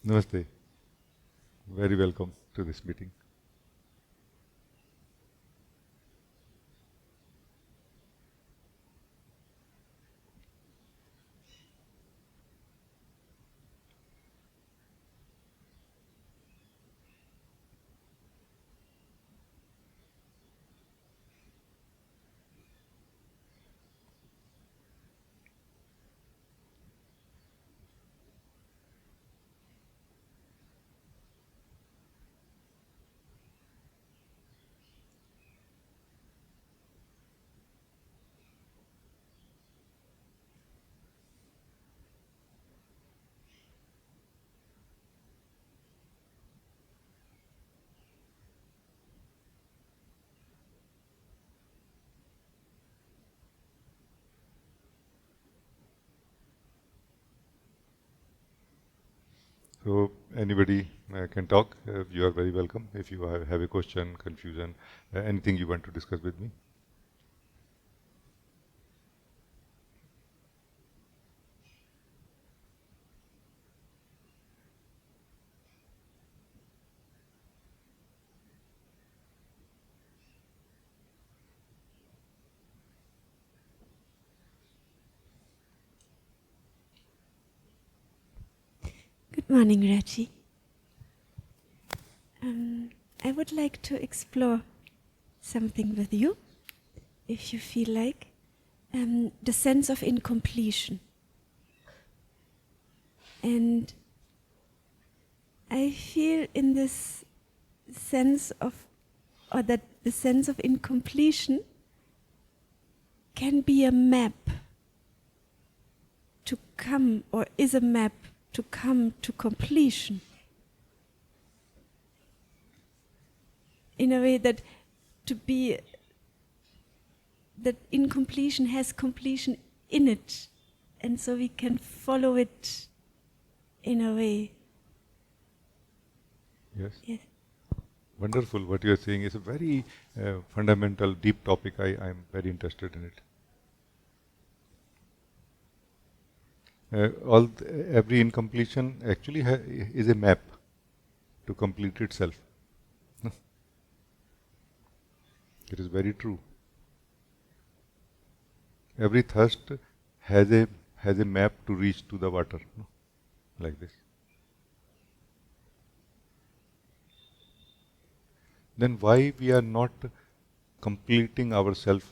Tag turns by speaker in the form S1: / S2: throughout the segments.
S1: Namaste. Very welcome to this meeting. So anybody can talk. You are very welcome. If you have a question, confusion, anything you want to discuss with me.
S2: Good morning, Rajee. I would like to explore something with you, if you feel like, the sense of incompletion. And I feel in this sense of, or that the sense of incompletion can be a map to come, or is a map to come to completion. In a way that that incompletion has completion in it, and so we can follow it in a way.
S1: Yes.
S2: Yes.
S1: Wonderful. What you are saying is a very fundamental, deep topic. I am very interested in it. Every incompletion actually is a map to complete itself. It is very true. Every thirst has a map to reach to the water, like this. Then why we are not completing ourselves?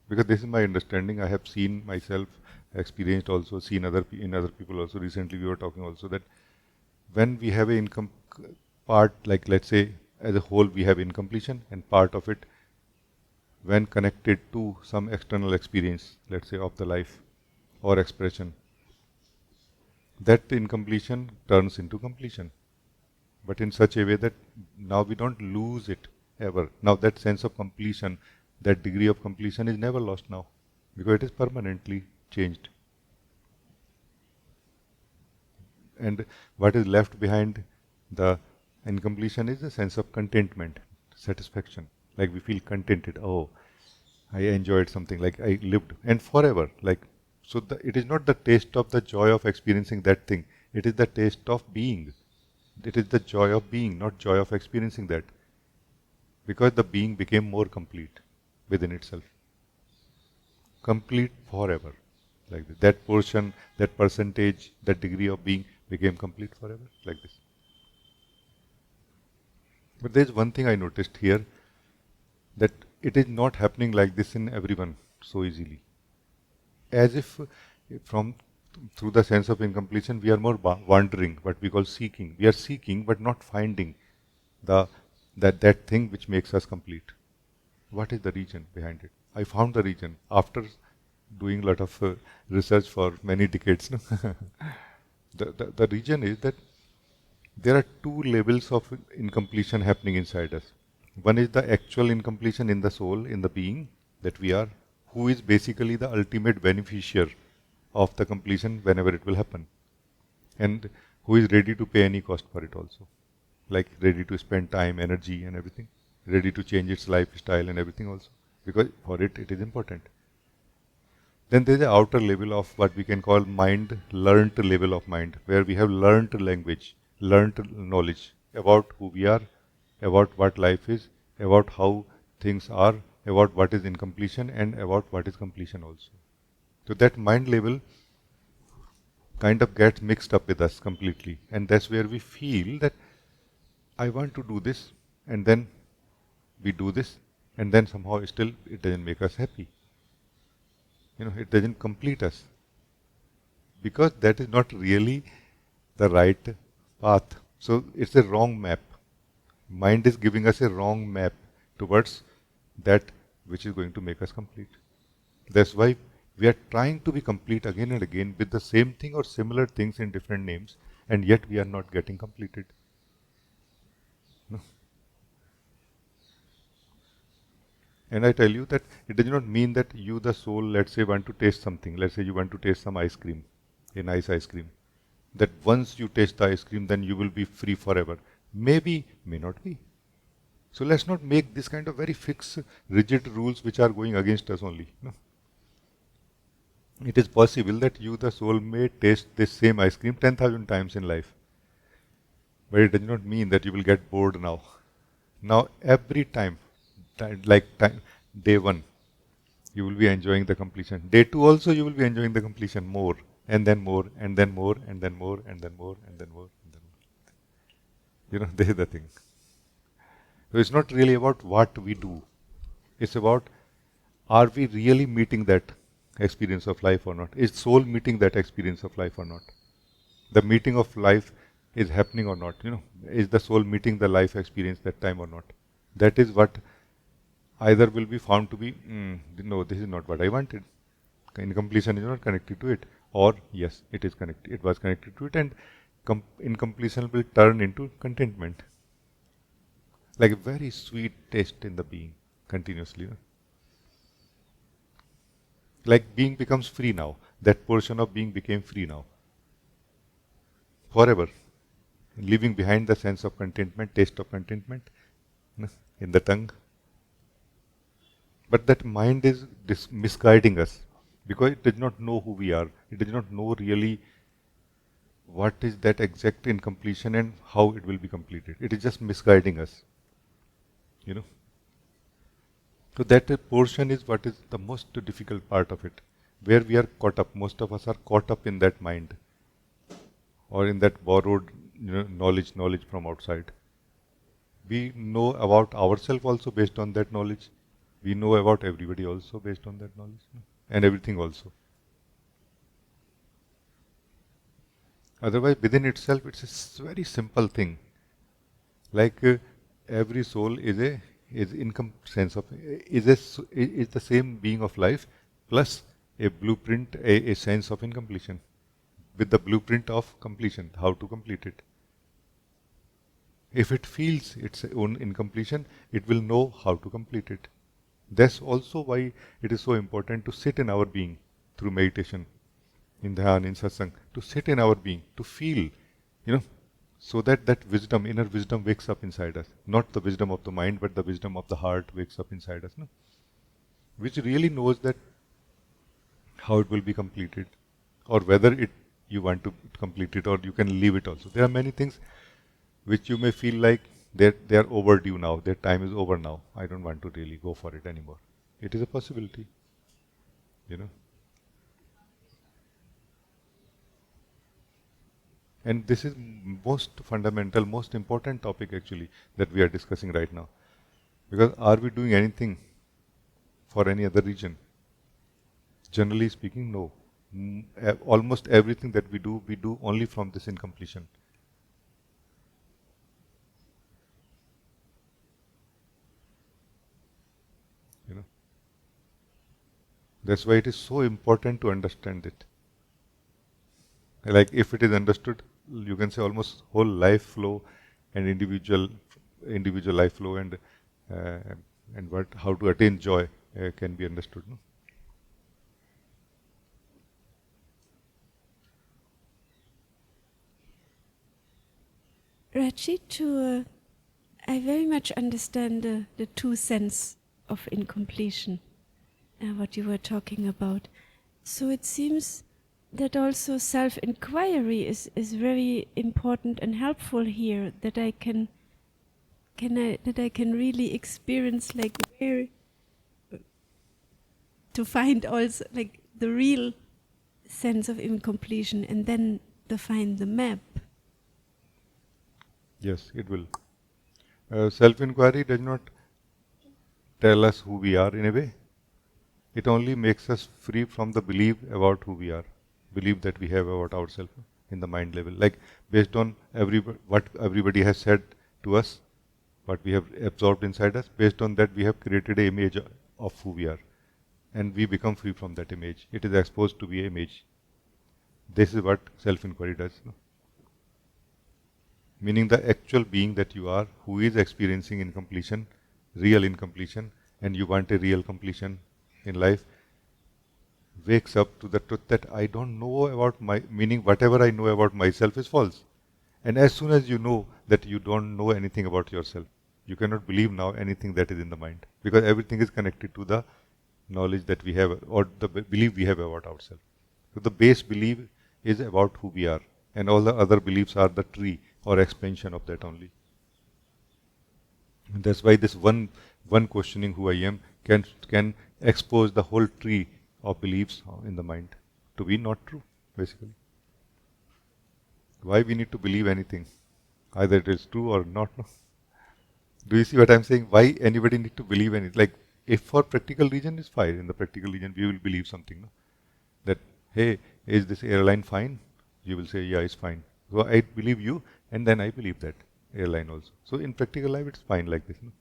S1: Because this is my understanding. I have seen myself, experienced also, seen in other people also. Recently, we were talking also that when we have a income part, like let's say as a whole, we have incompletion, and part of it, when connected to some external experience, let's say of the life or expression, that incompletion turns into completion, but in such a way that now we don't lose it ever. Now that sense of completion, that degree of completion is never lost now, because it is permanently changed. And what is left behind the incompletion is a sense of contentment, satisfaction. Like we feel contented. Oh, I enjoyed something, like I lived, and forever. Like so, it is not the taste of the joy of experiencing that thing. It is the taste of being. It is the joy of being, not joy of experiencing that. Because the being became more complete within itself. Complete forever. Like this. That portion, that percentage, that degree of being became complete forever. Like this. But there is one thing I noticed here, that it is not happening like this in everyone so easily. As if from through the sense of incompletion, we are more wandering, what we call seeking. We are seeking but not finding the that thing which makes us complete. What is the reason behind it? I found the reason after doing a lot of research for many decades. The reason is that there are two levels of incompletion happening inside us. One is the actual incompletion in the soul, in the being that we are, who is basically the ultimate beneficiary of the completion whenever it will happen, and who is ready to pay any cost for it also, like ready to spend time, energy, and everything, ready to change its lifestyle and everything also, because for it is important. Then there is the outer level of what we can call mind, learnt level of mind, where we have learnt language, learnt knowledge about who we are, about what life is, about how things are, about what is incompletion, and about what is completion also. So that mind level kind of gets mixed up with us completely, and that's where we feel that I want to do this, and then we do this, and then somehow still it doesn't make us happy. It doesn't complete us because that is not really the right path. So it's a wrong map. Mind is giving us a wrong map towards that which is going to make us complete. That's why we are trying to be complete again and again with the same thing or similar things in different names, and yet we are not getting completed. No. And I tell you that it does not mean that you, the soul, let's say, want to taste something. Let's say you want to taste some ice cream, a nice ice cream. That once you taste the ice cream, then you will be free forever. Maybe, may not be. So let's not make this kind of very fixed, rigid rules which are going against us only. No. It is possible that you, the soul, may taste this same ice cream 10,000 times in life. But it does not mean that you will get bored now. Now, every time, day one, you will be enjoying the completion. Day two also, you will be enjoying the completion more, and then more, and then more, and then more, and then more, and then more, and then more. This is the thing. So it's not really about what we do. It's about, are we really meeting that experience of life or not? Is soul meeting that experience of life or not? The meeting of life is happening or not? Is the soul meeting the life experience that time or not? That is what either will be found to be, no, this is not what I wanted. Incompletion is not connected to it. Or, yes, it is connected. It was connected to it, and incompletion will turn into contentment. Like a very sweet taste in the being, continuously. Like being becomes free now. That portion of being became free now. Forever. Leaving behind the sense of contentment, taste of contentment in the tongue. But that mind is misguiding us because it does not know who we are. It does not know really what is that exact incompletion and how it will be completed. It is just misguiding us. So that portion is what is the most difficult part of it, where we are caught up. Most of us are caught up in that mind, or in that borrowed knowledge from outside. We know about ourselves also based on that knowledge. We know about everybody also based on that knowledge, and everything also. Otherwise, within itself, it's a very simple thing. Like every soul is sense of is the same being of life plus a blueprint, a sense of incompletion, with the blueprint of completion, how to complete it. If it feels its own incompletion, it will know how to complete it. That's also why it is so important to sit in our being through meditation, in dhyan, in satsang, to sit in our being, to feel, so that wisdom, inner wisdom wakes up inside us. Not the wisdom of the mind, but the wisdom of the heart wakes up inside us, which really knows that how it will be completed, or whether you want to complete it, or you can leave it also. There are many things which you may feel like they are overdue now, their time is over now. I don't want to really go for it anymore. It is a possibility, And this is most fundamental, most important topic actually that we are discussing right now. Because are we doing anything for any other region? Generally speaking, no. Almost everything that we do only from this incompletion. That's why it is so important to understand it. Like if it is understood, you can say almost whole life flow and individual life flow uh, and how to attain joy can be understood. No?
S2: Rajee, I very much understand the two sense of incompletion, what you were talking about. So it seems that also self-inquiry is very important and helpful here, that I can really experience, like, where to find also like the real sense of incompletion, and then to find the map.
S1: Yes, it will. Self-inquiry does not tell us who we are in a way. It only makes us free from the belief about who we are, belief that we have about ourselves in the mind level. Like based on what everybody has said to us, what we have absorbed inside us, based on that we have created an image of who we are. And we become free from that image. It is exposed to be an image. This is what self-inquiry does. No? Meaning the actual being that you are, who is experiencing incompletion, real incompletion, and you want a real completion in life, wakes up to the truth that I don't know about meaning whatever I know about myself is false. And as soon as you know that you don't know anything about yourself, you cannot believe now anything that is in the mind, because everything is connected to the knowledge that we have or the belief we have about ourselves. So the base belief is about who we are, and all the other beliefs are the tree or expansion of that only. And that's why this one questioning who I am can expose the whole tree of beliefs in the mind to be not true, basically. Why we need to believe anything? Either it is true or not. No? Do you see what I'm saying? Why anybody need to believe anything? Like, if for practical reason is fine, in the practical reason we will believe something. No? That, hey, is this airline fine? You will say, yeah, it's fine. So I believe you, and then I believe that airline also. So in practical life, it's fine like this. No?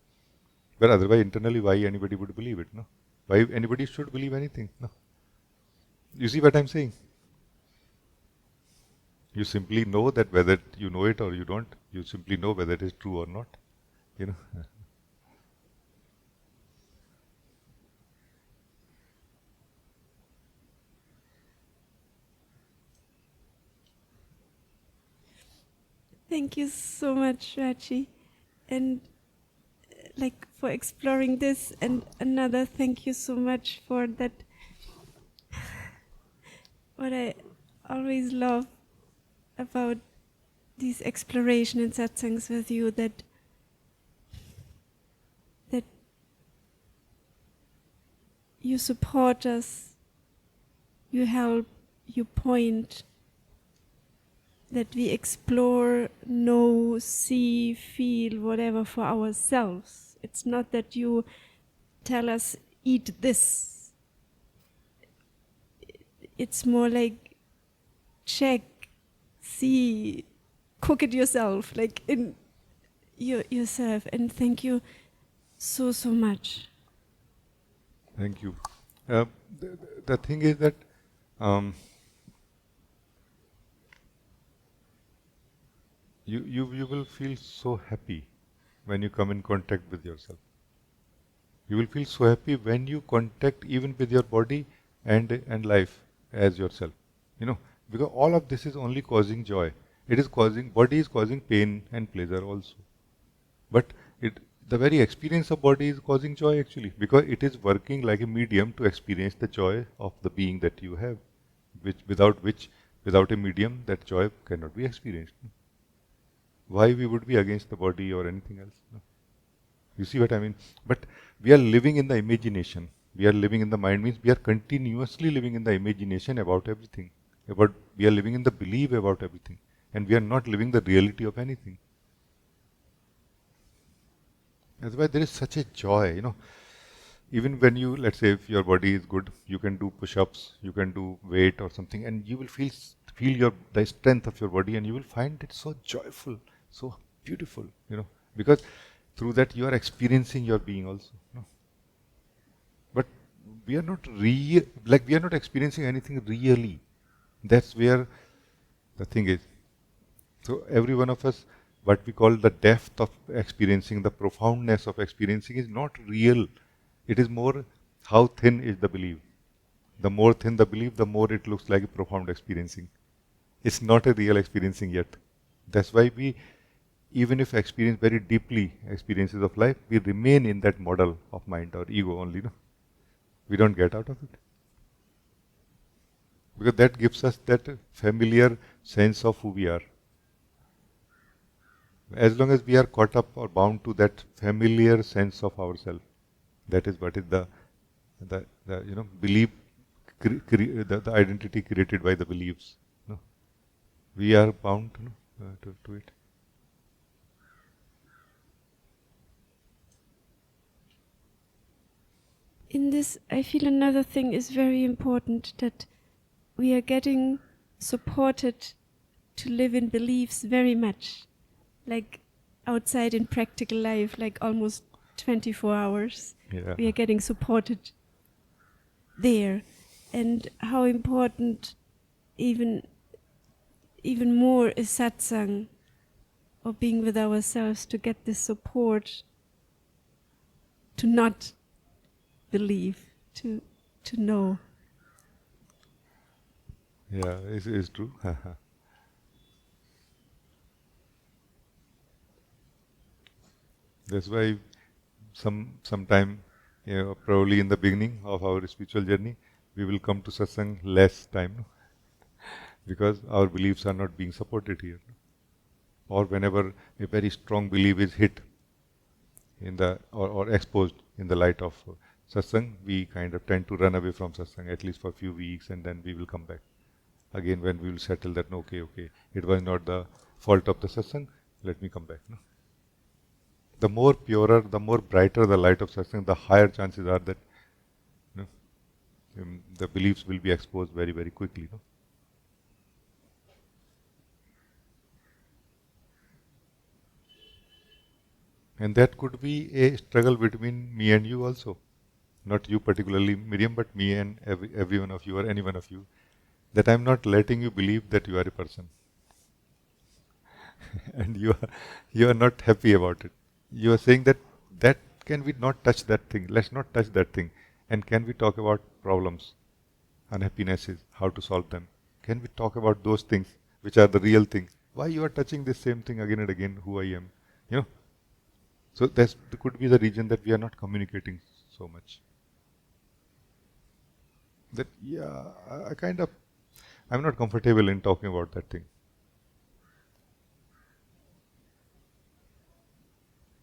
S1: But otherwise, internally, why anybody would believe it? No? Why anybody should believe anything? No? You see what I'm saying? You simply know that whether you know it or you don't. You simply know whether it is true or not. You know.
S2: Thank you so much, Rajee, and like for exploring this. And another thank you so much for that. What I always love about these exploration and satsangs with you, that you support us, you help, you point, that we explore, know, see, feel, whatever for ourselves. It's not that you tell us, eat this. It's more like, check, see, cook it yourself, like in yourself. And thank you so much.
S1: Thank you. The thing is that um, you will feel so happy when you come in contact with yourself. You will feel so happy when you contact even with your body and life as yourself. You know, because all of this is only causing joy. It is causing, body is causing pain and pleasure also. But the very experience of body is causing joy actually, because it is working like a medium to experience the joy of the being that you have, which without a medium that joy cannot be experienced. Why we would be against the body or anything else? No? You see what I mean? But we are living in the imagination. We are living in the mind, means we are continuously living in the imagination about everything. We are living in the belief about everything. And we are not living the reality of anything. That's why there is such a joy, you know. Even when you, let's say, if your body is good, you can do push-ups, you can do weight or something, and you will feel the strength of your body, and you will find it so joyful, so beautiful, you know, because through that you are experiencing your being also. You know? But we are not we are not experiencing anything really. That's where the thing is. So every one of us, what we call the depth of experiencing, the profoundness of experiencing is not real. It is more how thin is the belief. The more thin the belief, the more it looks like a profound experiencing. It's not a real experiencing yet. That's why we, even if experience very deeply experiences of life, we remain in that model of mind or ego only. No? We don't get out of it. Because that gives us that familiar sense of who we are. As long as we are caught up or bound to that familiar sense of ourselves, that is what is the belief, the identity created by the beliefs. No? We are bound to it.
S2: In this, I feel another thing is very important, that we are getting supported to live in beliefs very much, like outside in practical life, like almost 24 hours.
S1: Yeah.
S2: We are getting supported there, and how important even more is satsang, or being with ourselves, to get this support to not believe, to know.
S1: Yeah, it's true. That's why sometime, probably in the beginning of our spiritual journey, we will come to satsang less time, no? Because our beliefs are not being supported here. Or whenever a very strong belief is hit in the or exposed in the light of satsang, we kind of tend to run away from satsang at least for a few weeks, and then we will come back again when we will settle that no, okay, it was not the fault of the satsang. Let me come back. No? The more purer, the more brighter the light of satsang, the higher chances are that the beliefs will be exposed very, very quickly. No? And that could be a struggle between me and you also. Not you particularly, Miriam, but me and every one of you or any one of you. That I'm not letting you believe that you are a person. And you are not happy about it. You are saying that can we not touch that thing? Let's not touch that thing. And can we talk about problems, unhappinesses, how to solve them? Can we talk about those things which are the real things? Why you are touching this same thing again and again? Who I am, you know? So that could be the reason that we are not communicating so much. That I kind of I'm not comfortable in talking about that thing.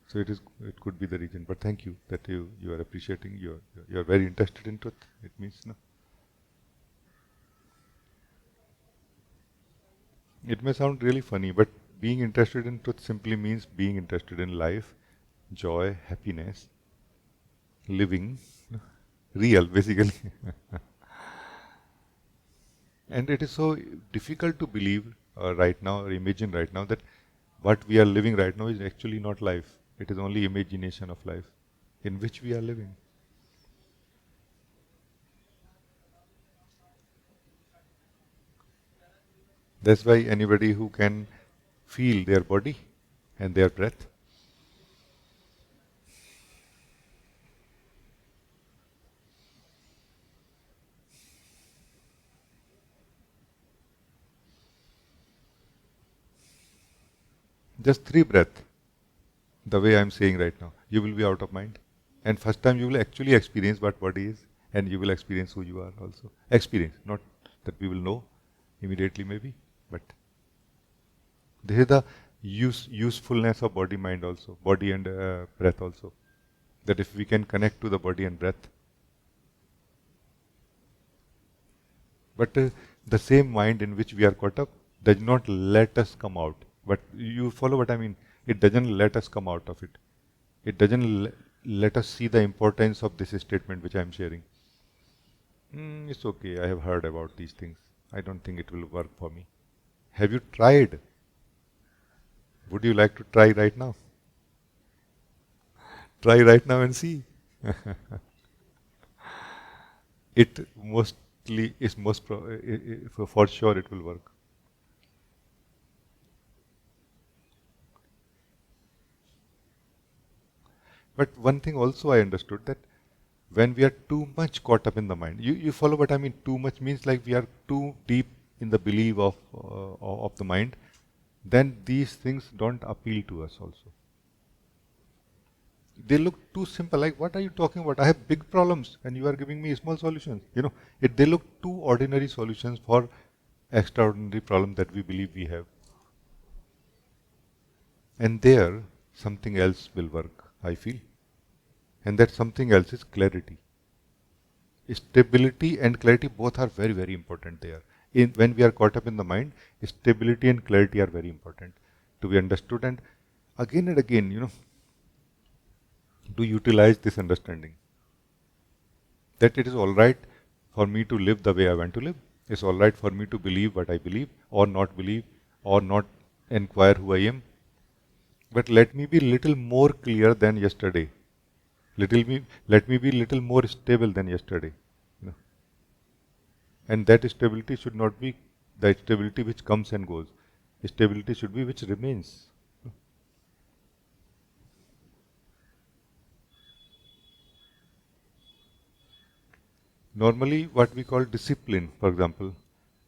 S1: So it could be the reason. But thank you that you are appreciating. You are very interested in truth. It means no. It may sound really funny, but being interested in truth simply means being interested in life, joy, happiness, living, real, basically. And it is so difficult to believe right now or imagine right now that what we are living right now is actually not life. It is only imagination of life in which we are living. That's why anybody who can feel their body and their breath, just 3 breaths, the way I'm saying right now, you will be out of mind. And first time you will actually experience what body is, and you will experience who you are also. Experience, not that we will know immediately maybe, but this is the usefulness of body mind also, body and breath also. That if we can connect to the body and breath, but the same mind in which we are caught up does not let us come out. But you follow what I mean? It doesn't let us come out of it. It doesn't let us see the importance of this statement which I am sharing. It's okay, I have heard about these things. I don't think it will work for me. Have you tried? Would you like to try right now? Try right now and see. It mostly is for sure it will work. But one thing also I understood, that when we are too much caught up in the mind, you follow what I mean? Too much means like we are too deep in the belief of the mind, then these things don't appeal to us also. They look too simple. Like, what are you talking about? I have big problems and you are giving me small solutions. They look too ordinary solutions for extraordinary problem that we believe we have. And there, something else will work, I feel. And that something else is clarity. Stability and clarity both are very, very important there. When we are caught up in the mind, stability and clarity are very important to be understood. And again, to utilize this understanding that it is all right for me to live the way I want to live. It's all right for me to believe what I believe, or not inquire who I am. But let me be little more clear than yesterday. Let me be little more stable than yesterday. You know. And that stability should not be the stability which comes and goes. Stability should be which remains. Normally, what we call discipline, for example,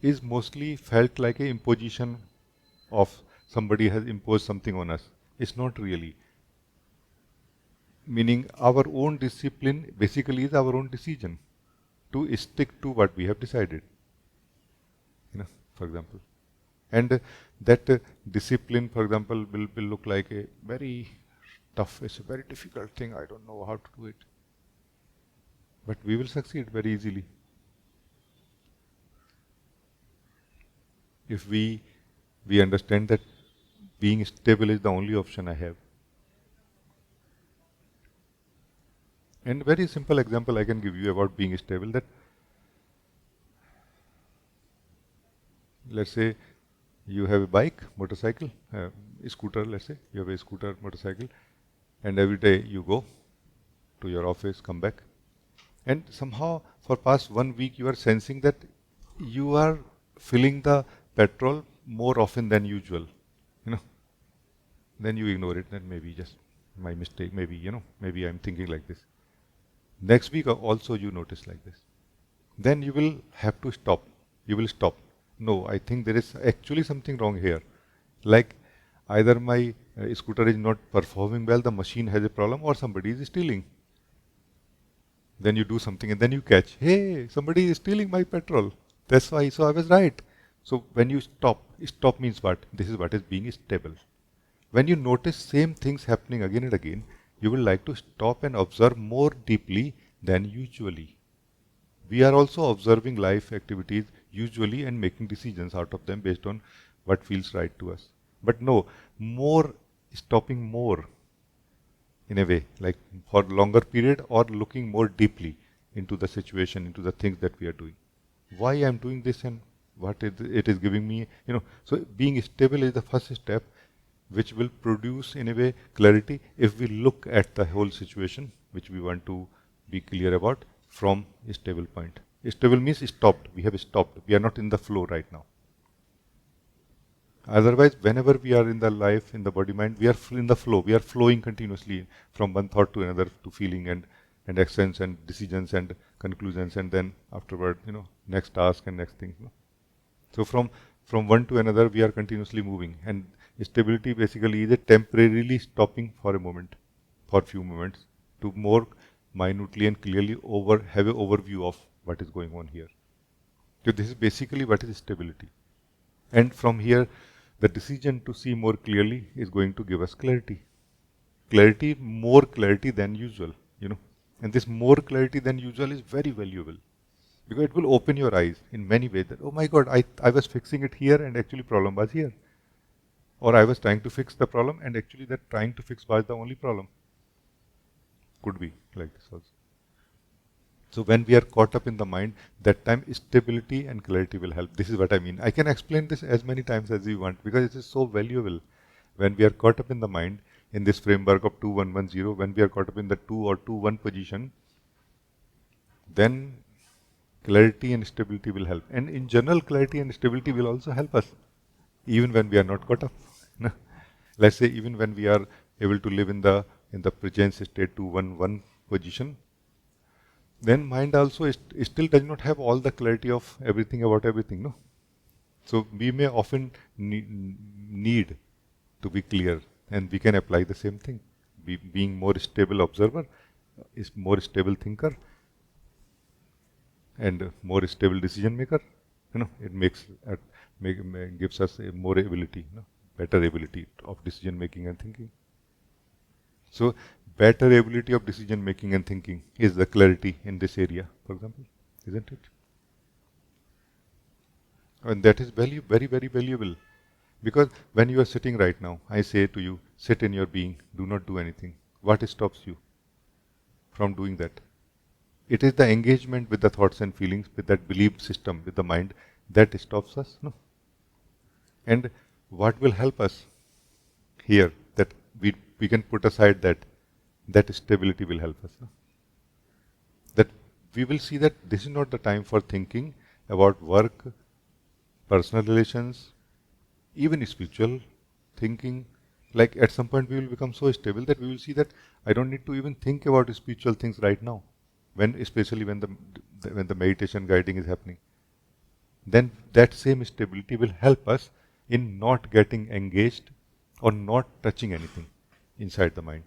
S1: is mostly felt like a imposition of somebody has imposed something on us. It's not really. Meaning, our own discipline basically is our own decision to stick to what we have decided. For example. And that discipline, for example, will look like a very tough, it's a very difficult thing. I don't know how to do it. But we will succeed very easily. If we understand that being stable is the only option I have. And very simple example I can give you about being stable, that let's say you have a bike, motorcycle, scooter, let's say you have a scooter, motorcycle, and every day you go to your office, come back, and somehow for past 1 week you are sensing that you are filling the petrol more often than usual. Then you ignore it, then maybe just my mistake, maybe I'm thinking like this. Next week also you notice like this. Then you will have to stop. You will stop. No, I think there is actually something wrong here. Like either my scooter is not performing well, the machine has a problem, or somebody is stealing. Then you do something and then you catch, hey, somebody is stealing my petrol. That's why, so I was right. So when you stop means what? This is what is being stable. When you notice same things happening again and again, you will like to stop and observe more deeply than usually. We are also observing life activities usually and making decisions out of them based on what feels right to us. But no, stopping more in a way, like for longer period, or looking more deeply into the situation, into the things that we are doing. Why I am doing this and what it is giving me, So being stable is the first step, which will produce in a way clarity if we look at the whole situation which we want to be clear about from a stable point. Stable means stopped. We have stopped. We are not in the flow right now. Otherwise, whenever we are in the life, in the body mind, we are in the flow. We are flowing continuously from one thought to another, to feeling and actions and decisions and conclusions, and then afterward, next task and next thing. So from one to another, we are continuously moving. And stability basically is a temporarily stopping for a moment, for few moments, to more minutely and clearly have an overview of what is going on here. So this is basically what is stability. And from here, the decision to see more clearly is going to give us clarity. More clarity than usual, And this more clarity than usual is very valuable, because it will open your eyes in many ways that, oh my God, I was fixing it here and actually problem was here. Or I was trying to fix the problem and actually that trying to fix was the only problem. Could be like this also. So when we are caught up in the mind, that time stability and clarity will help. This is what I mean. I can explain this as many times as you want, because it is so valuable. When we are caught up in the mind, in this framework of 2110, when we are caught up in the 2 or 2-1 position, then clarity and stability will help. And in general, clarity and stability will also help us, even when we are not caught up. Let's say even when we are able to live in the presence state 2-1-1 position, then mind also still does not have all the clarity of everything about everything, no? So we may often need to be clear, and we can apply the same thing. being more stable observer, is more stable thinker, and more stable decision maker. It gives us a more ability, better ability of decision making and thinking. So better ability of decision making and thinking is the clarity in this area, for example, isn't it? And that is very, very valuable. Because when you are sitting right now, I say to you, sit in your being, do not do anything. What stops you from doing that? It is the engagement with the thoughts and feelings, with that belief system, with the mind, that stops us. No? And what will help us here, that we can put aside that stability will help us. No? That we will see that this is not the time for thinking about work, personal relations, even spiritual thinking. Like at some point we will become so stable that we will see that I don't need to even think about spiritual things right now. Especially when the meditation guiding is happening, then that same stability will help us in not getting engaged or not touching anything inside the mind.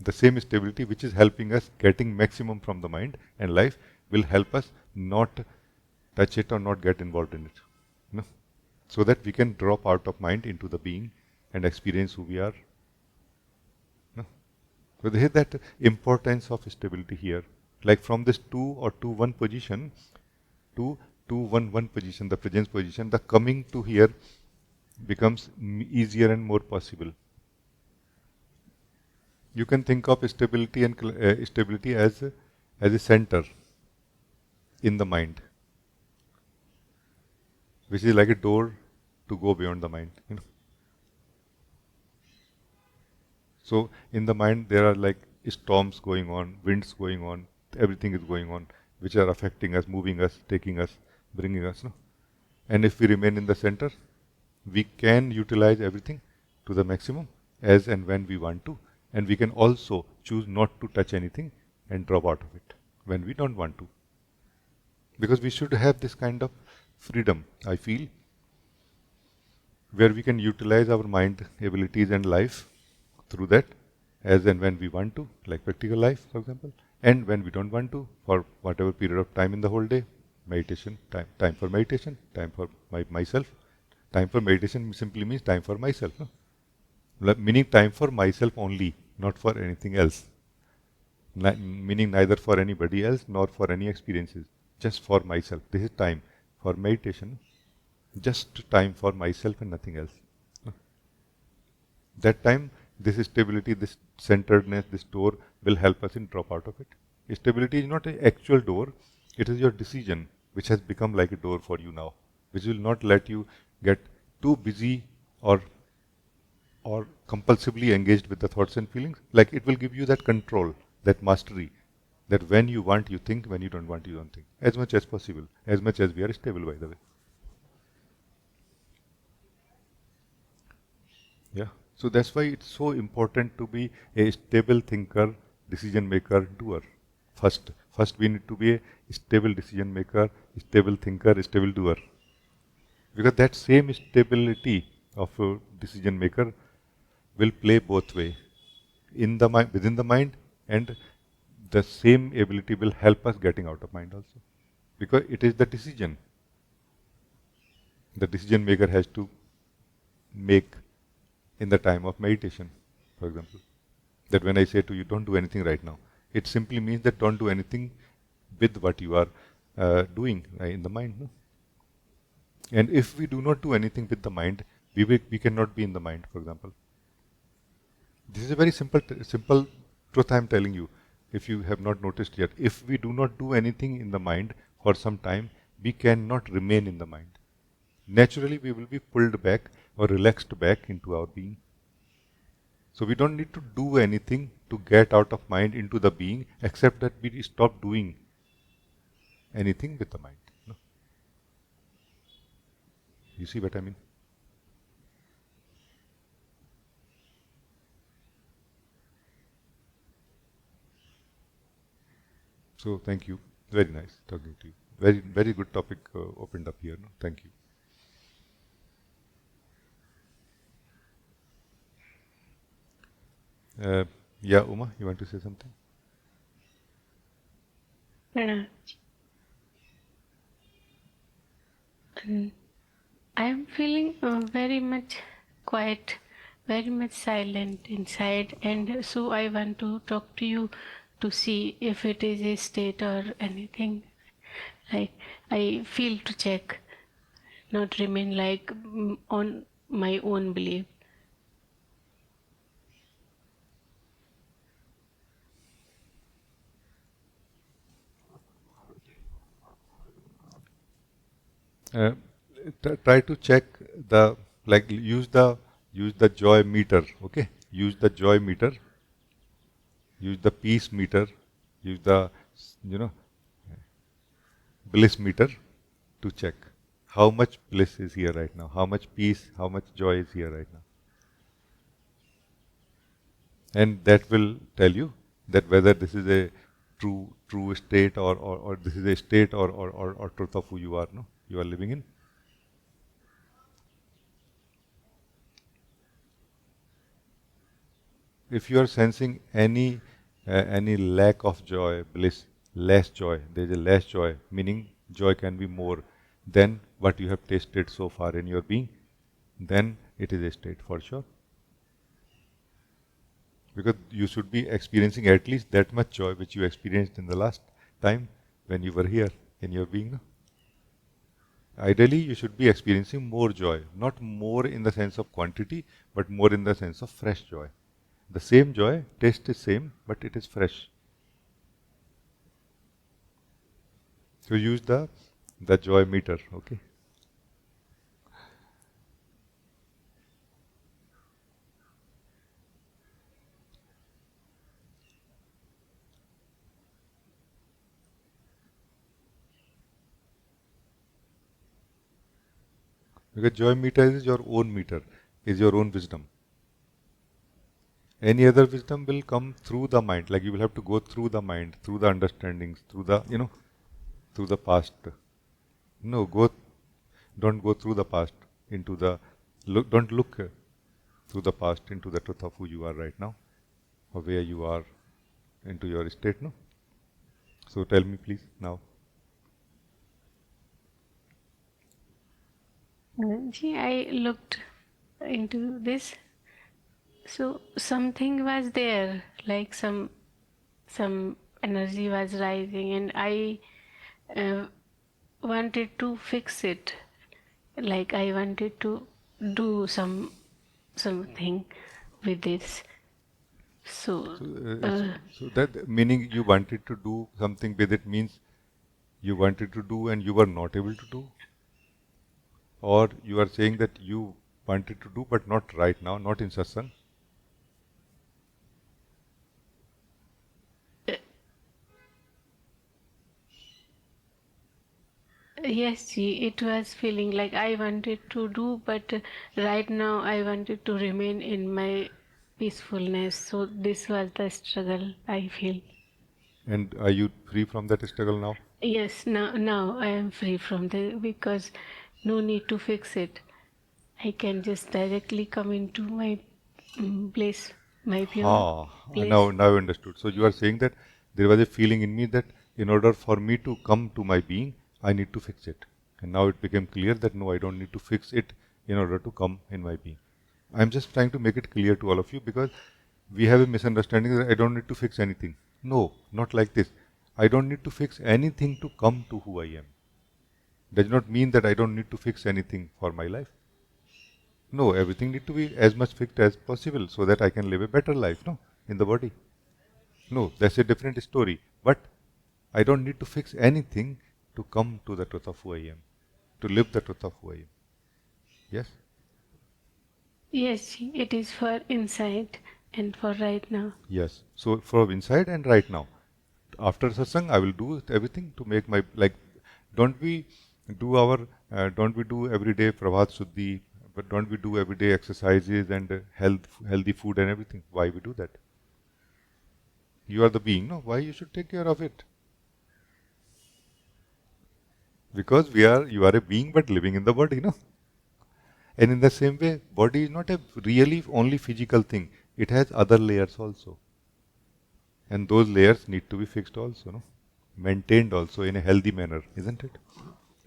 S1: The same stability which is helping us getting maximum from the mind and life will help us not touch it or not get involved in it. No? So that we can drop out of mind into the being and experience who we are. No? So there is that importance of stability here. Like from this 2 or 2-1 position to 2-1-1 position, the presence position, the coming to here becomes easier and more possible. You can think of stability and stability as a center in the mind, which is like a door to go beyond the mind. So in the mind there are like storms going on, winds going on, everything is going on, which are affecting us, moving us, taking us, bringing us. No? And if we remain in the center, we can utilize everything to the maximum as and when we want to. And we can also choose not to touch anything and drop out of it when we don't want to. Because we should have this kind of freedom, I feel, where we can utilize our mind abilities and life through that as and when we want to, like practical life, for example, and when we don't want to, for whatever period of time in the whole day, meditation, time for meditation, time for myself. Time for meditation simply means time for myself. No? Meaning time for myself only, not for anything else. Meaning neither for anybody else nor for any experiences, just for myself. This is time for meditation, just time for myself and nothing else. That time, this stability, this centeredness, this door will help us in drop out of it. Stability is not an actual door, it is your decision which has become like a door for you now, which will not let you get too busy or compulsively engaged with the thoughts and feelings. Like it will give you that control, that mastery, that when you want you think, when you don't want you don't think, as much as possible, as much as we are stable, by the way. Yeah. So that's why it's so important to be a stable thinker, decision maker, doer. First we need to be a stable decision maker, stable thinker, stable doer. Because that same stability of a decision maker will play both way, in the mind, within the mind, and the same ability will help us getting out of mind also. Because it is the decision. The decision maker has to make in the time of meditation, for example. That when I say to you, don't do anything right now, it simply means that don't do anything with what you are doing in the mind. No? And if we do not do anything with the mind, we cannot be in the mind, for example. This is a very simple truth I am telling you. If you have not noticed yet, if we do not do anything in the mind for some time, we cannot remain in the mind. Naturally, we will be pulled back or relaxed back into our being. So we don't need to do anything to get out of mind into the being, except that we stop doing anything with the mind. No? You see what I mean? So thank you. Very nice talking to you. Very good topic opened up here. No? Thank you. Uh, yeah, Uma, you want to say something?
S3: I am feeling very much quiet, very much silent inside, and so I want to talk to you to see if it is a state or anything. Like I feel to check, not remain like on my own belief.
S1: Uh, Try to check the, like, use the joy meter. Okay, use the joy meter, use the peace meter, use the, you know, bliss meter to check how much bliss is here right now, how much peace, how much joy is here right now, and that will tell you that whether this is a true state, or this is a state, or truth of who you are, no, you are living in. If you are sensing any lack of joy, bliss, less joy, there is a less joy, meaning joy can be more than what you have tasted so far in your being, then it is a state for sure. Because you should be experiencing at least that much joy which you experienced in the last time when you were here in your being. No? Ideally, you should be experiencing more joy, not more in the sense of quantity, but more in the sense of fresh joy. The same joy, taste is same, but it is fresh. So use the joy meter, okay? Because joy meter is your own meter, is your own wisdom. Any other wisdom will come through the mind. Like you will have to go through the mind, through the understandings, through the, through the past. No, don't go through the past into the, don't look through the past into the truth of who you are right now, or where you are into your state, no? So tell me please now.
S3: Gee, I looked into this. So something was there, like some energy was rising, and I uh, wanted to fix it. Like I wanted to do something with this. So
S1: So,
S3: uh,
S1: so that meaning you wanted to do something with it means you wanted to do and you were not able to do, or you are saying that you wanted to do but not right now, not in satsang.
S3: yes, Ji, it was feeling like I wanted to do, but right now I wanted to remain in my peacefulness. So this was the struggle I feel.
S1: And are you free from that struggle now?
S3: Yes, now I am free from the because no need to fix it. I can just directly come into my place, my pure
S1: Ha,
S3: place.
S1: now I understood. So you are saying that there was a feeling in me that in order for me to come to my being, I need to fix it. And now it became clear that no, I don't need to fix it in order to come in my being. I'm just trying to make it clear to all of you because we have a misunderstanding that I don't need to fix anything. No, not like this. I don't need to fix anything to come to who I am. Does not mean that I don't need to fix anything for my life. No, everything need to be as much fixed as possible so that I can live a better life, no, in the body. No, that's a different story. But I don't need to fix anything to come to the truth of who I am, to live the truth of who I am. Yes?
S3: Yes, it is for inside and for right now.
S1: Yes. So from inside and right now. After satsang, I will do everything to make my, like, don't we don't we do every day Prabhat Shuddhi, but don't we do every day exercises and healthy food and everything? Why we do that? You are the being, no? Why you should take care of it? Because you are a being but living in the body, no? And in the same way, body is not a really only physical thing. it has other layers also. And those layers need to be fixed also, no? Maintained also in a healthy manner, isn't it?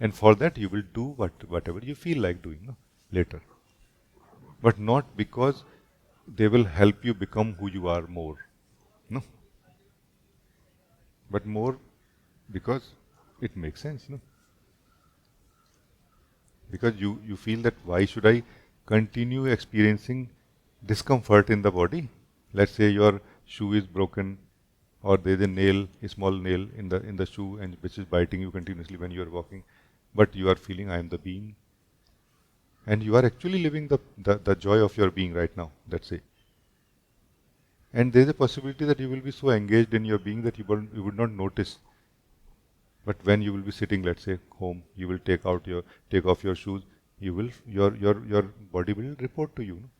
S1: And for that you will do whatever you feel like doing, no? Later. But not because they will help you become who you are more. No? But more because it makes sense, no? Because you feel that why should I continue experiencing discomfort in the body? Let's say your shoe is broken or there is a nail, a small nail in the shoe and which is biting you continuously when you are walking, but you are feeling I am the being. And you are actually living the joy of your being right now, let's say. And there is a possibility that you will be so engaged in your being that you would not notice. But when you will be sitting, let's say, home, you will take off your shoes, your body will report to you, no?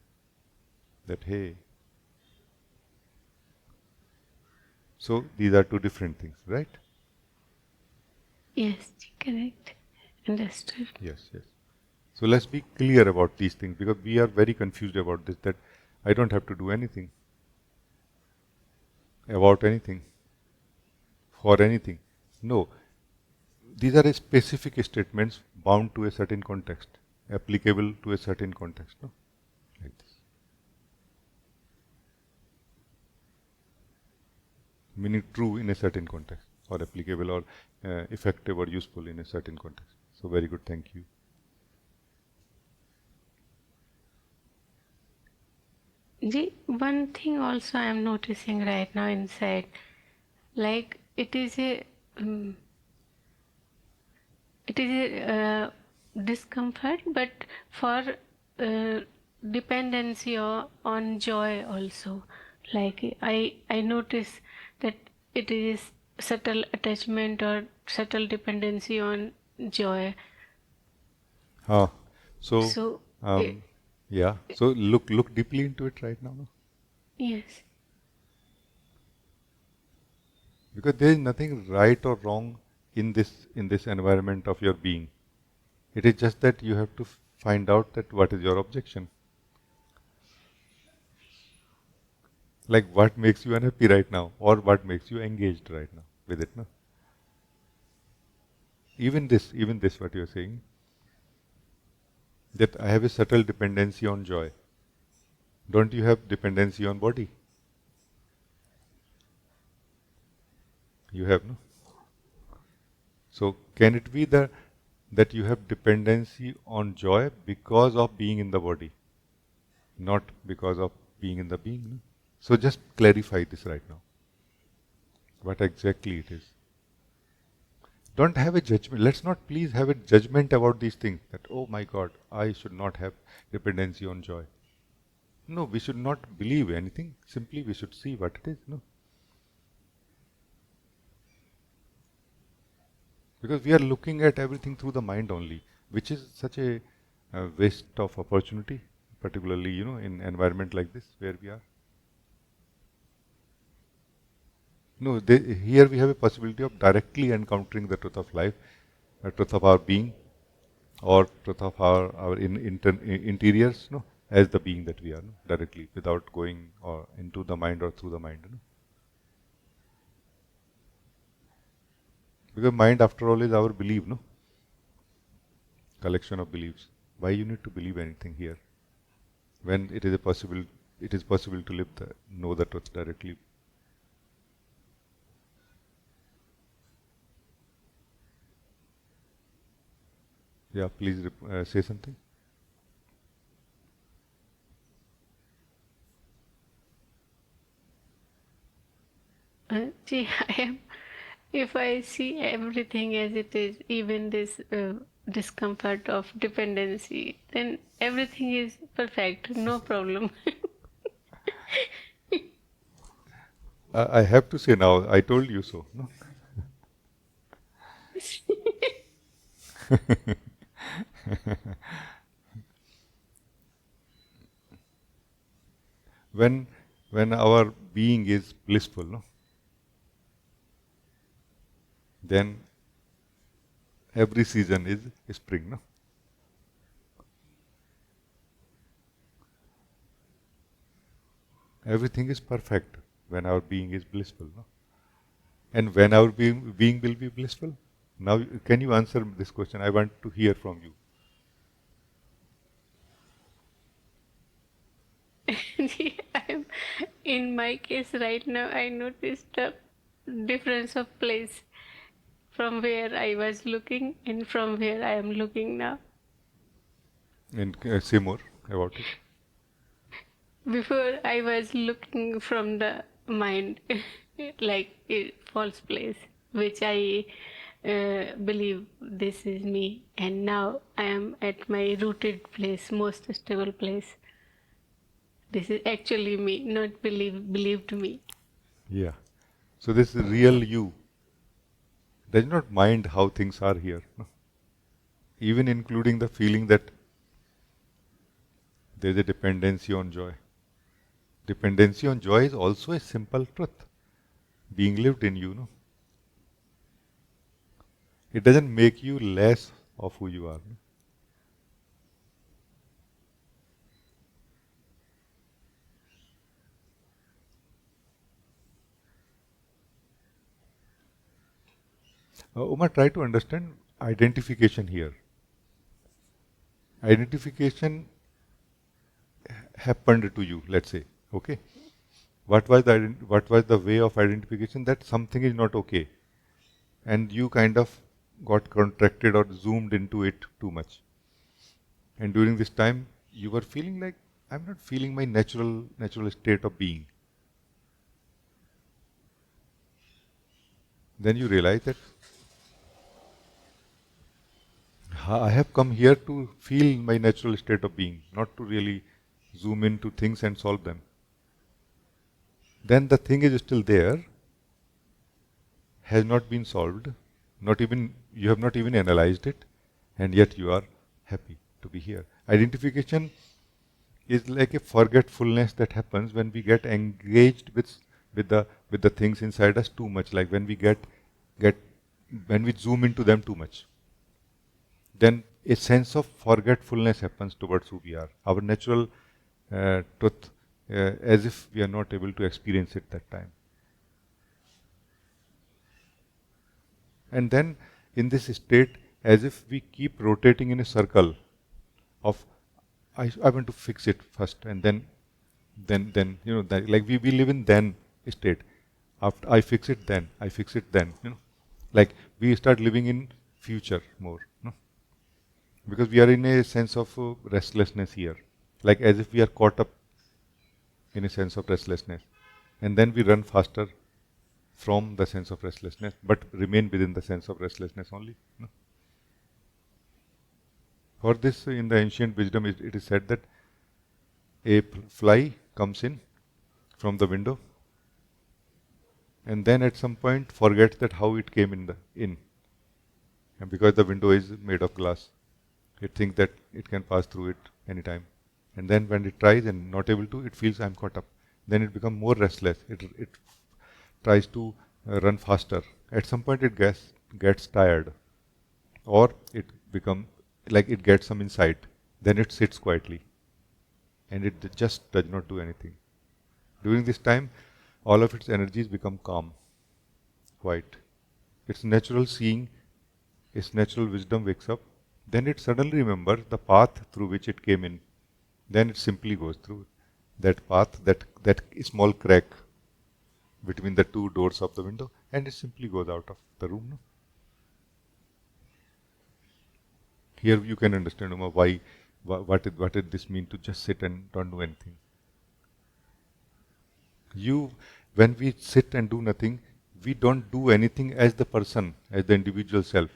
S1: That hey. So these are two different things, right?
S3: Yes, correct. Understood.
S1: Yes, yes. So let's be clear about these things because we are very confused about this, that I don't have to do anything about anything for anything. No, these are specific statements bound to a certain context, applicable to a certain context, no? Like this. Meaning true in a certain context, or applicable, or effective or useful in a certain context. So very good, thank you.
S3: One thing also I am noticing right now inside, like it is a discomfort, but for dependency on joy also. Like I notice that it is subtle attachment or subtle dependency on joy.
S1: Ah, so
S3: So
S1: yeah. So look deeply into it right now, no?
S3: yes,
S1: Because there is nothing right or wrong in this environment of your being. It is just that you have to find out that what is your objection. Like what makes you unhappy right now, or what makes you engaged right now with it, no? Even this, what you are saying, that I have a subtle dependency on joy. Don't you have dependency on body? You have, no? So can it be that you have dependency on joy because of being in the body, not because of being in the being? No? So just clarify this right now. What exactly it is. Don't have a judgment. Let's not please have a judgment about these things. That oh my God, I should not have dependency on joy. No, we should not believe anything. Simply we should see what it is. No. Because we are looking at everything through the mind only, which is such a waste of opportunity, particularly in environment like this where we are. No, here we have a possibility of directly encountering the truth of life, the truth of our being, or truth of our interiors, no, as the being that we are, no, directly, without going or into the mind or through the mind. No? Because mind, after all, is our belief, no, collection of beliefs. Why you need to believe anything here when it is possible to know the truth directly. Yeah, please say something.
S3: See, I am. If I see everything as it is, even this discomfort of dependency, then everything is perfect, no problem.
S1: I have to say now, I told you so. No? when when our being is blissful, no, then every season is spring, no. Everything is perfect when our being is blissful. No? And when our being will be blissful? Now, can you answer this question? I want to hear from you.
S3: I'm, in my case right now, I noticed the difference of place from where I was looking and from where I am looking now.
S1: And say more about it.
S3: Before I was looking from the mind, like a false place, which I believe this is me, and now I am at my rooted place, most stable place. This is actually me, not believed me.
S1: Yeah. So this real you does not mind how things are here. No? Even including the feeling that there is a dependency on joy. Dependency on joy is also a simple truth being lived in you. No? It doesn't make you less of who you are. No? Uma, try to understand identification here. Identification happened to you, let's say, okay? What was the way of identification that something is not okay, and you kind of got contracted or zoomed into it too much, and during this time you were feeling like I'm not feeling my natural state of being. Then you realize that I have come here to feel my natural state of being, not to really zoom into things and solve them. Then the thing is still there, has not been solved, not even you have not even analyzed it, and yet you are happy to be here. Identification is like a forgetfulness that happens when we get engaged with the things inside us too much. Like when we get when we zoom into them too much, then a sense of forgetfulness happens towards who we are. Our natural truth, as if we are not able to experience it that time. And then in this state, as if we keep rotating in a circle of I want to fix it first, and then you know that, like we live in then state. After I fix it, then I fix it, then like we start living in future more, because we are in a sense of restlessness here, like as if we are caught up in a sense of restlessness, and then we run faster from the sense of restlessness, but remain within the sense of restlessness only. For this, in the ancient wisdom, it is said that a fly comes in from the window, and then at some point forgets that how it came in, and because the window is made of glass, it thinks that it can pass through it anytime, and then when it tries and not able to, it feels I'm caught up. Then it becomes more restless. It tries to run faster. At some point, it gets tired, or it become like it gets some insight. Then it sits quietly, and it just does not do anything. During this time, all of its energies become calm, quiet. Its natural seeing, its natural wisdom wakes up. Then it suddenly remembers the path through which it came in. Then it simply goes through that path, that small crack between the two doors of the window, and it simply goes out of the room. No? Here you can understand, Uma, what did this mean to just sit and don't do anything. When we sit and do nothing, we don't do anything as the person, as the individual self,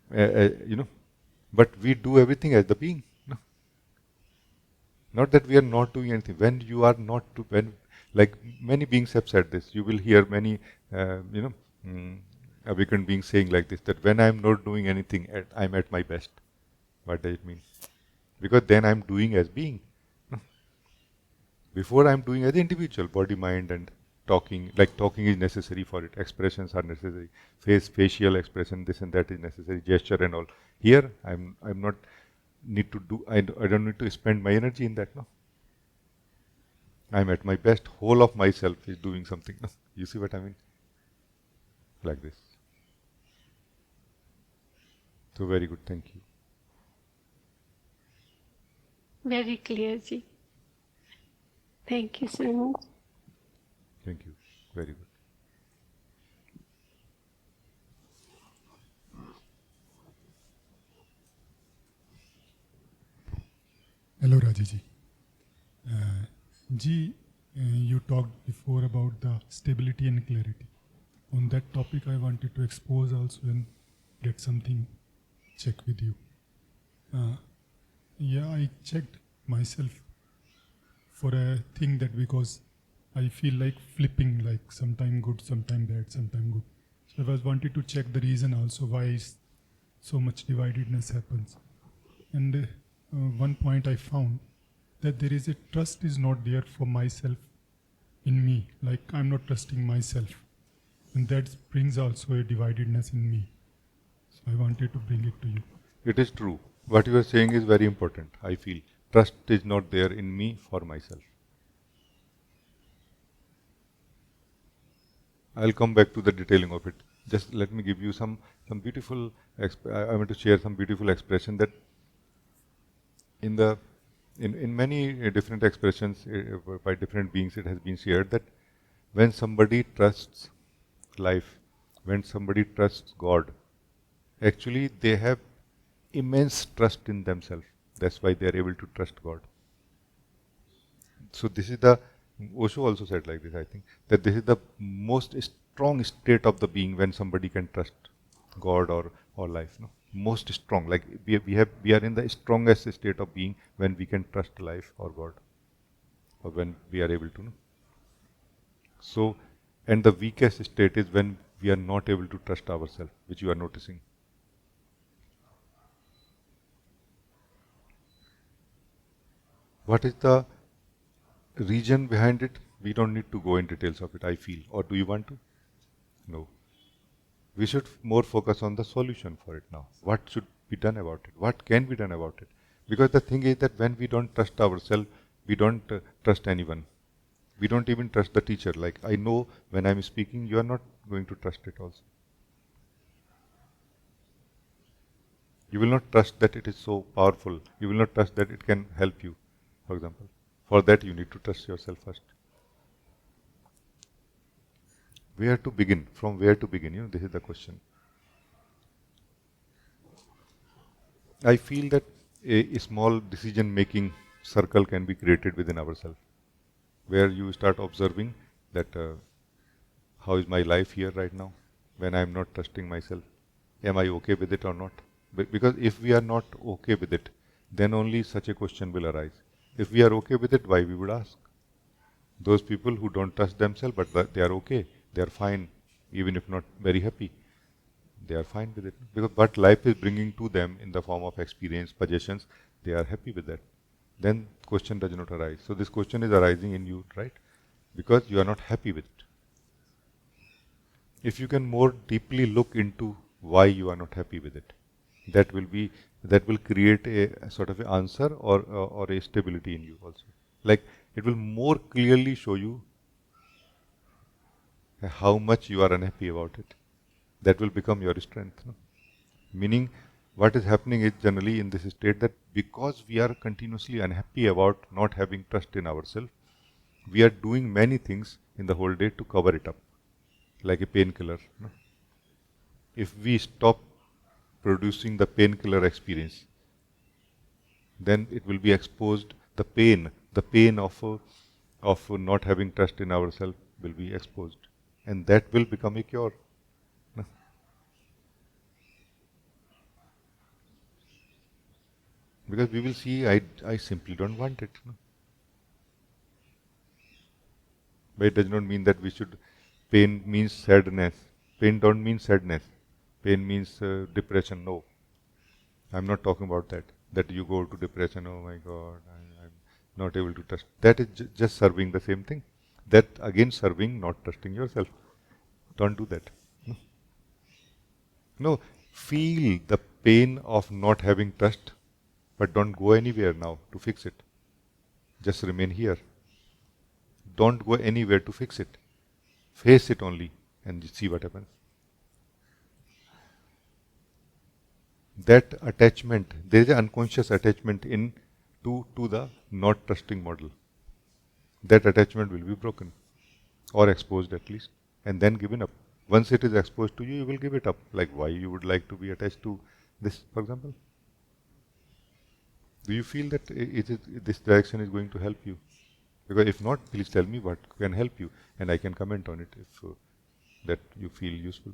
S1: but we do everything as the being. No? Not that we are not doing anything. When you are not, like many beings have said this, you will hear many, awakened beings saying like this, that when I am not doing anything, I am at my best. What does it mean? Because then I am doing as being. Before I am doing as individual, body, mind, and talking. Like talking is necessary for it. Expressions are necessary. Facial expression, this and that is necessary. Gesture and all. Here, I'm not need to do. I don't need to spend my energy in that. No. I'm at my best. Whole of myself is doing something. You see what I mean? Like this. So very good. Thank you.
S3: Very clear, Ji. Thank you so much.
S1: Thank you. Very good.
S4: Hello, Rajee ji. Ji, you talked before about the stability and clarity. On that topic, I wanted to expose also and get something check with you. Yeah, I checked myself for a thing that because I feel like flipping, like sometime good, sometime bad, sometime good. So I was wanted to check the reason also why so much dividedness happens. And one point I found that there is a trust is not there for myself in me, like I'm not trusting myself, and that brings also a dividedness in me. So I wanted to bring it to you.
S1: It is true. What you are saying is very important. I feel trust is not there in me for myself. I'll come back to the detailing of it. Just let me give you some beautiful. I want to share some beautiful expression that in many different expressions by different beings, it has been shared that when somebody trusts life, when somebody trusts God, actually they have immense trust in themselves. That's why they are able to trust God. So this is the Osho also said like this, I think, that this is the most strong state of the being when somebody can trust God or life. No? Most strong. Like we are in the strongest state of being when we can trust life or God, or when we are able to. No? So, and the weakest state is when we are not able to trust ourselves, which you are noticing. What is the reason behind it? We don't need to go in details of it, I feel. Or do you want to? No. We should more focus on the solution for it now. What should be done about it? What can be done about it? Because the thing is that when we don't trust ourselves, we don't trust anyone. We don't even trust the teacher. Like I know when I'm speaking, you are not going to trust it also. You will not trust that it is so powerful. You will not trust that it can help you, for example. For that, you need to trust yourself first. Where to begin? From where to begin? This is the question. I feel that a small decision-making circle can be created within ourselves, where you start observing that how is my life here right now, when I am not trusting myself. Am I okay with it or not? Because if we are not okay with it, then only such a question will arise. If we are okay with it, why we would ask? Those people who don't trust themselves, but they are okay, they are fine, even if not very happy, they are fine with it. Because what life is bringing to them in the form of experience, possessions, they are happy with that. Then question does not arise. So this question is arising in you, right? Because you are not happy with it. If you can more deeply look into why you are not happy with it, that will create a sort of an answer or a stability in you also. Like it will more clearly show you how much you are unhappy about it. That will become your strength. No? Meaning, what is happening is generally in this state that because we are continuously unhappy about not having trust in ourselves, we are doing many things in the whole day to cover it up, like a painkiller. No? If we stop producing the painkiller experience, then it will be exposed. The pain of not having trust in ourselves will be exposed, and that will become a cure. No? Because we will see, I simply don't want it. No? But it does not mean that we should. Pain means sadness. Pain don't mean sadness. Pain means depression. No, I'm not talking about that. That you go to depression. Oh my God, I'm not able to trust. That is just serving the same thing. That again serving, not trusting yourself. Don't do that. No. No, feel the pain of not having trust, but don't go anywhere now to fix it. Just remain here. Don't go anywhere to fix it. Face it only and see what happens. That attachment, there is an unconscious attachment to the not trusting model. That attachment will be broken or exposed at least, and then given up. Once it is exposed to you, you will give it up. Like why you would like to be attached to this, for example? Do you feel that this direction is going to help you? Because if not, please tell me what can help you, and I can comment on it if that you feel useful.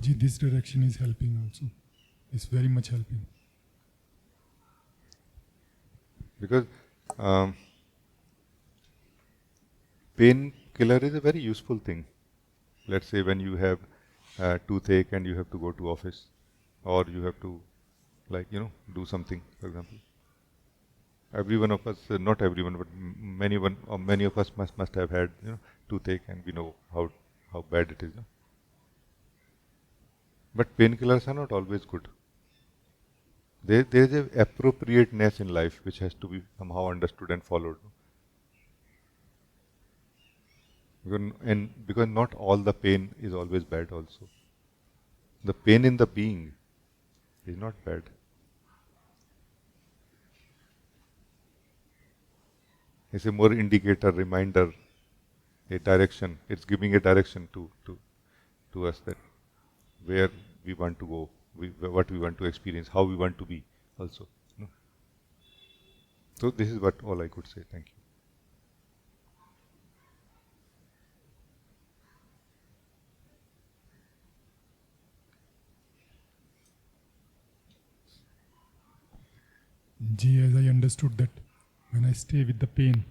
S4: Ji, this direction is helping also. It's very much helping.
S1: Because painkiller is a very useful thing. Let's say when you have toothache and you have to go to office, or you have to, like, do something, for example. Every one of us, not everyone, but many of us must have had toothache, and we know how bad it is. No? But painkillers are not always good. There is an appropriateness in life which has to be somehow understood and followed. Because not all the pain is always bad also. The pain in the being is not bad. It's a more indicator, reminder, a direction. It's giving a direction to us that where we want to go, what we want to experience, how we want to be also. No? So this is what all I could say. Thank you.
S4: Ji, as I understood that when I stay with the pain,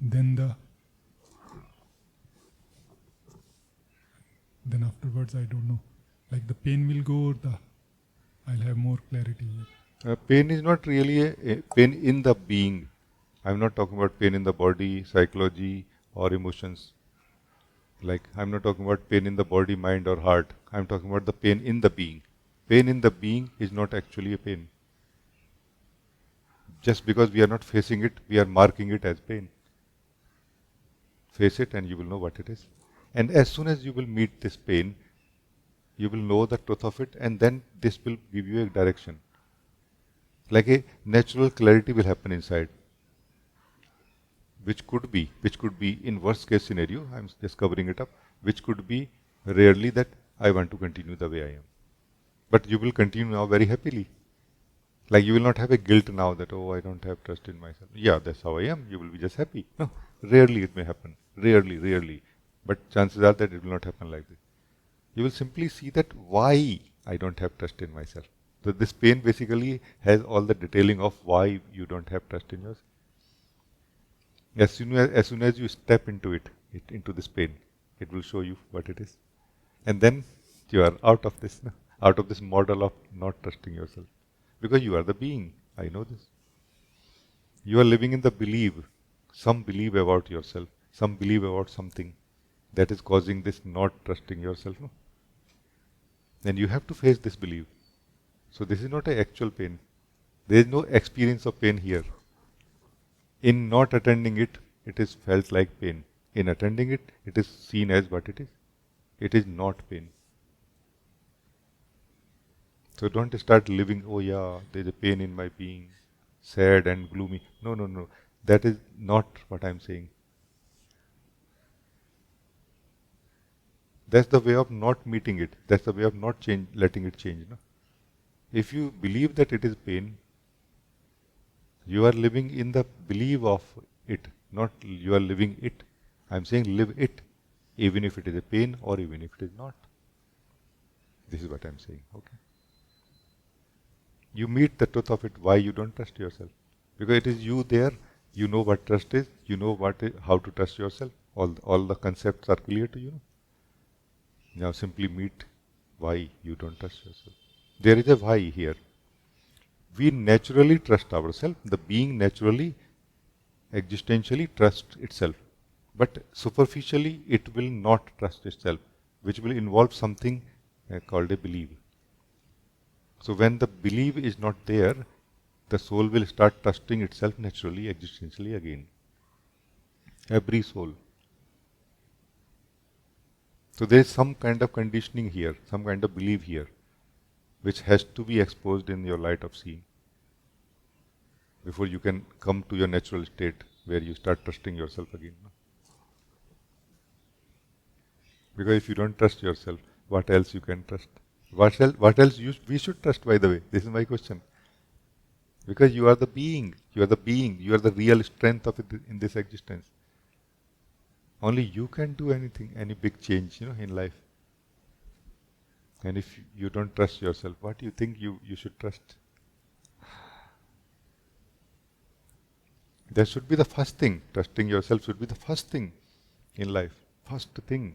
S4: then afterwards I don't know, like the pain will go, or I'll have more clarity.
S1: Pain is not really a pain in the being. I'm not talking about pain in the body, psychology, or emotions. Like, I'm not talking about pain in the body, mind, or heart. I'm talking about the pain in the being. Pain in the being is not actually a pain. Just because we are not facing it, we are marking it as pain. Face it and you will know what it is. And as soon as you will meet this pain, you will know the truth of it, and then this will give you a direction. Like a natural clarity will happen inside, which could be in worst case scenario, I'm just covering it up, which could be rarely that I want to continue the way I am. But you will continue now very happily. Like you will not have a guilt now that, oh, I don't have trust in myself. Yeah, that's how I am. You will be just happy. No, rarely it may happen. Rarely. But chances are that it will not happen like this. You will simply see that why I don't have trust in myself. So this pain basically has all the detailing of why you don't have trust in yourself. As soon as you step into into this pain, it will show you what it is. And then you are out of this model of not trusting yourself. Because you are the being. I know this. You are living in the belief, some belief about yourself, some belief about something that is causing this not trusting yourself. No? And you have to face this belief. So this is not an actual pain. There is no experience of pain here. In not attending it, it is felt like pain. In attending it, it is seen as what it is. It is not pain. So don't start living, oh yeah, there is a pain in my being, sad and gloomy. No. That is not what I am saying. That's the way of not meeting it. That's the way of not letting it change. No? If you believe that it is pain, you are living in the belief of it, not you are living it. I am saying live it, even if it is a pain or even if it is not. This is what I am saying. Okay. You meet the truth of it, why you don't trust yourself. Because it is you there, you know what trust is, you know how to trust yourself. All the concepts are clear to you. Now simply meet why you don't trust yourself. There is a why here. We naturally trust ourselves. The being naturally, existentially trusts itself. But superficially, it will not trust itself, which will involve something called a belief. So when the belief is not there, the soul will start trusting itself naturally, existentially again. Every soul. So there is some kind of conditioning here, some kind of belief here, which has to be exposed in your light of seeing before you can come to your natural state where you start trusting yourself again. Because if you don't trust yourself, what else you can trust? What else we should trust, by the way? This is my question. Because you are the being, you are the being, you are the real strength of it in this existence. Only you can do anything, any big change, in life. And if you don't trust yourself, what do you think you should trust? That should be the first thing. Trusting yourself should be the first thing in life. First thing.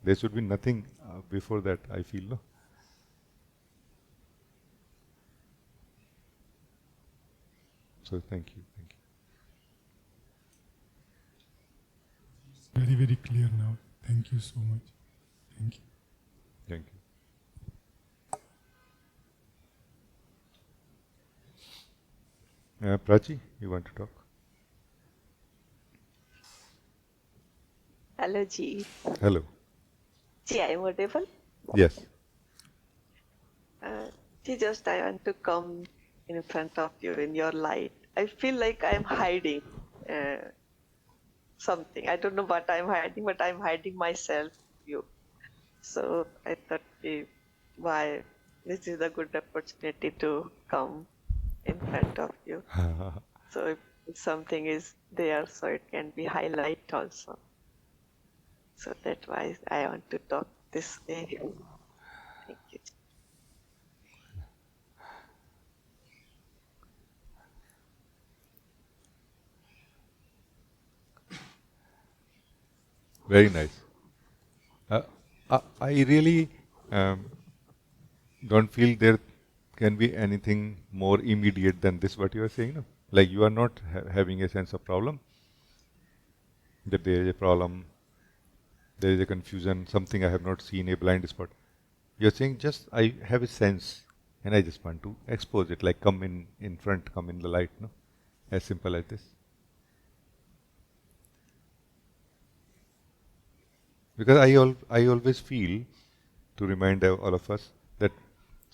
S1: There should be nothing before that, I feel. No? So thank you.
S4: It's very, very clear now. Thank you so much. Thank you.
S1: Thank you. Prachi, you want to talk?
S5: Hello, Ji.
S1: Hello.
S5: Ji, I am audible.
S1: Yes.
S5: Ji, just I want to come in front of you in your light. I feel like I am hiding something. I don't know what I am hiding, but I am hiding myself. You. So I thought, why this is a good opportunity to come in front of you. So if something is there, so it can be highlight also. So that's why I want to talk this way. Thank you.
S1: Very nice. I really don't feel there can be anything more immediate than this, what you are saying. No? Like you are not having a sense of problem, that there is a problem, there is a confusion, something I have not seen, a blind spot. You are saying just I have a sense and I just want to expose it, like come in front, come in the light. No? As simple as this. Because I always feel, to remind all of us, that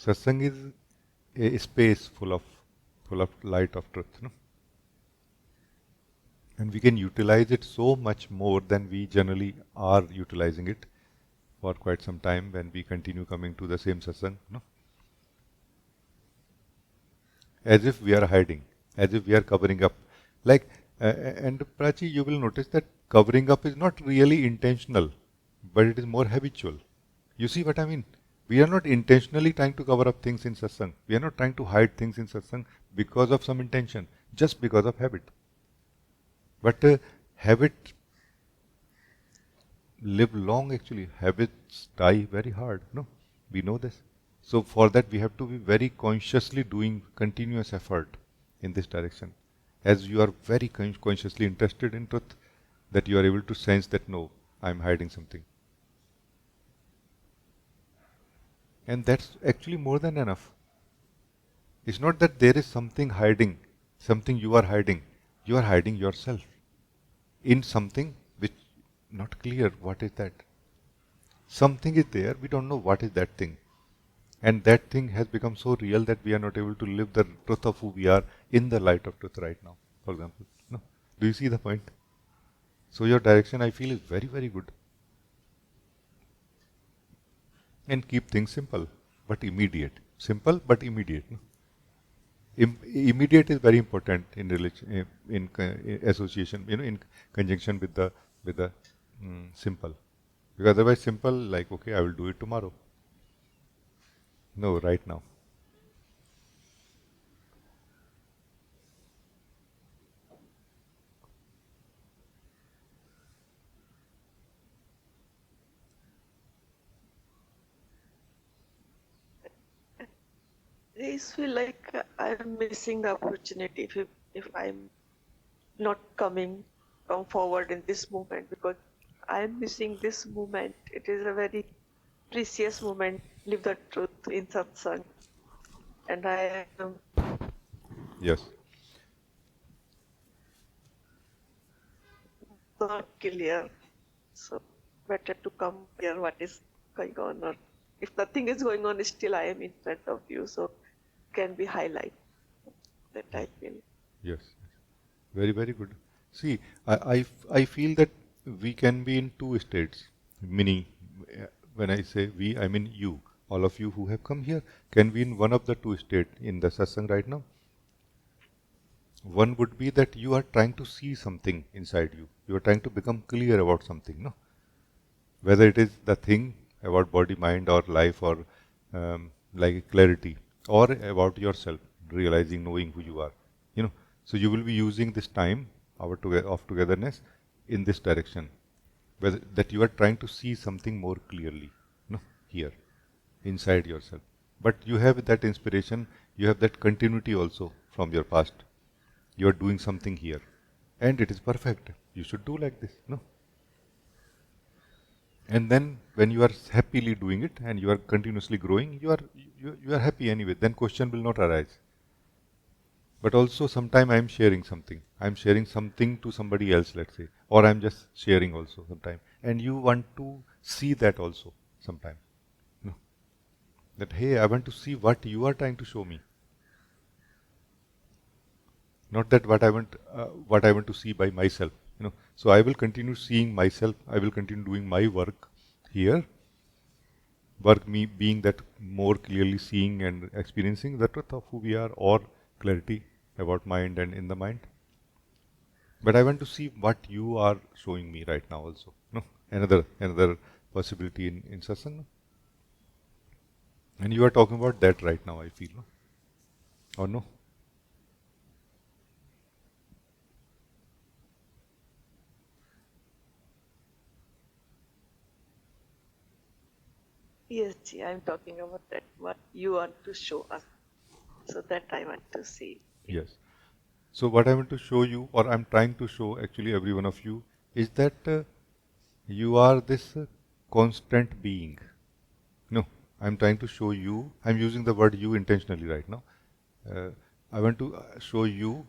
S1: satsang is a space full of light of truth, no? And we can utilize it so much more than we generally are utilizing it for quite some time when we continue coming to the same satsang, no? As if we are hiding, as if we are covering up. Like, and Prachi, you will notice that covering up is not really intentional, but it is more habitual. You see what I mean? We are not intentionally trying to cover up things in satsang. We are not trying to hide things in satsang because of some intention, just because of habit. But habit live long actually. Habits die very hard. No, we know this. So for that we have to be very consciously doing continuous effort in this direction. As you are very consciously interested in truth, that you are able to sense that no, I am hiding something. And that's actually more than enough. It's not that there is something hiding, something you are hiding. You are hiding yourself in something which not clear what is that. Something is there, we don't know what is that thing. And that thing has become so real that we are not able to live the truth of who we are in the light of truth right now, for example. No? Do you see the point? So your direction, I feel, is very, very good. And keep things simple, but immediate. Simple, but immediate. No? Immediate is very important in relation, in association, in conjunction with the simple. Because otherwise, simple, like, okay, I will do it tomorrow. No, right now.
S5: I feel like I'm missing the opportunity if I'm not come forward in this moment, because I'm missing this moment. It is a very precious moment. Live the truth in satsang, and I am
S1: Yes.
S5: Not clear. So better to come here what is going on, or if nothing is going on, still I am in front of you, so can be highlight that I feel.
S1: Yes. Very, very good. See, I feel that we can be in two states. Meaning, when I say we, I mean you. All of you who have come here can be in one of the two states in the satsang right now. One would be that you are trying to see something inside you. You are trying to become clear about something, no? Whether it is the thing about body, mind, or life, or like clarity, or about yourself, realizing, knowing who you are. So you will be using this time, of togetherness, in this direction, whether that you are trying to see something more clearly, here, inside yourself. But you have that inspiration, you have that continuity also from your past. You are doing something here, and it is perfect. You should do like this, no? And then when you are happily doing it and you are continuously growing, you are happy anyway. Then question will not arise. But also sometime I am sharing something. I am sharing something to somebody else, let's say, or I am just sharing also sometime. And you want to see that also sometime. No? That hey, I want to see what you are trying to show me. Not that what I want to see by myself. So I will continue seeing myself. I will continue doing my work here. Work me being that more clearly seeing and experiencing the truth of who we are, or clarity about mind and in the mind. But I want to see what you are showing me right now also. No, another possibility in satsang. No? And you are talking about that right now, I feel, no? Or no?
S5: Yes, Ji, I'm talking about that, what you want to show us. So that I want to see.
S1: Yes. So what I want to show you, or I'm trying to show actually every one of you, is that you are this constant being. No, I'm trying to show you, I'm using the word you intentionally right now. I want to show you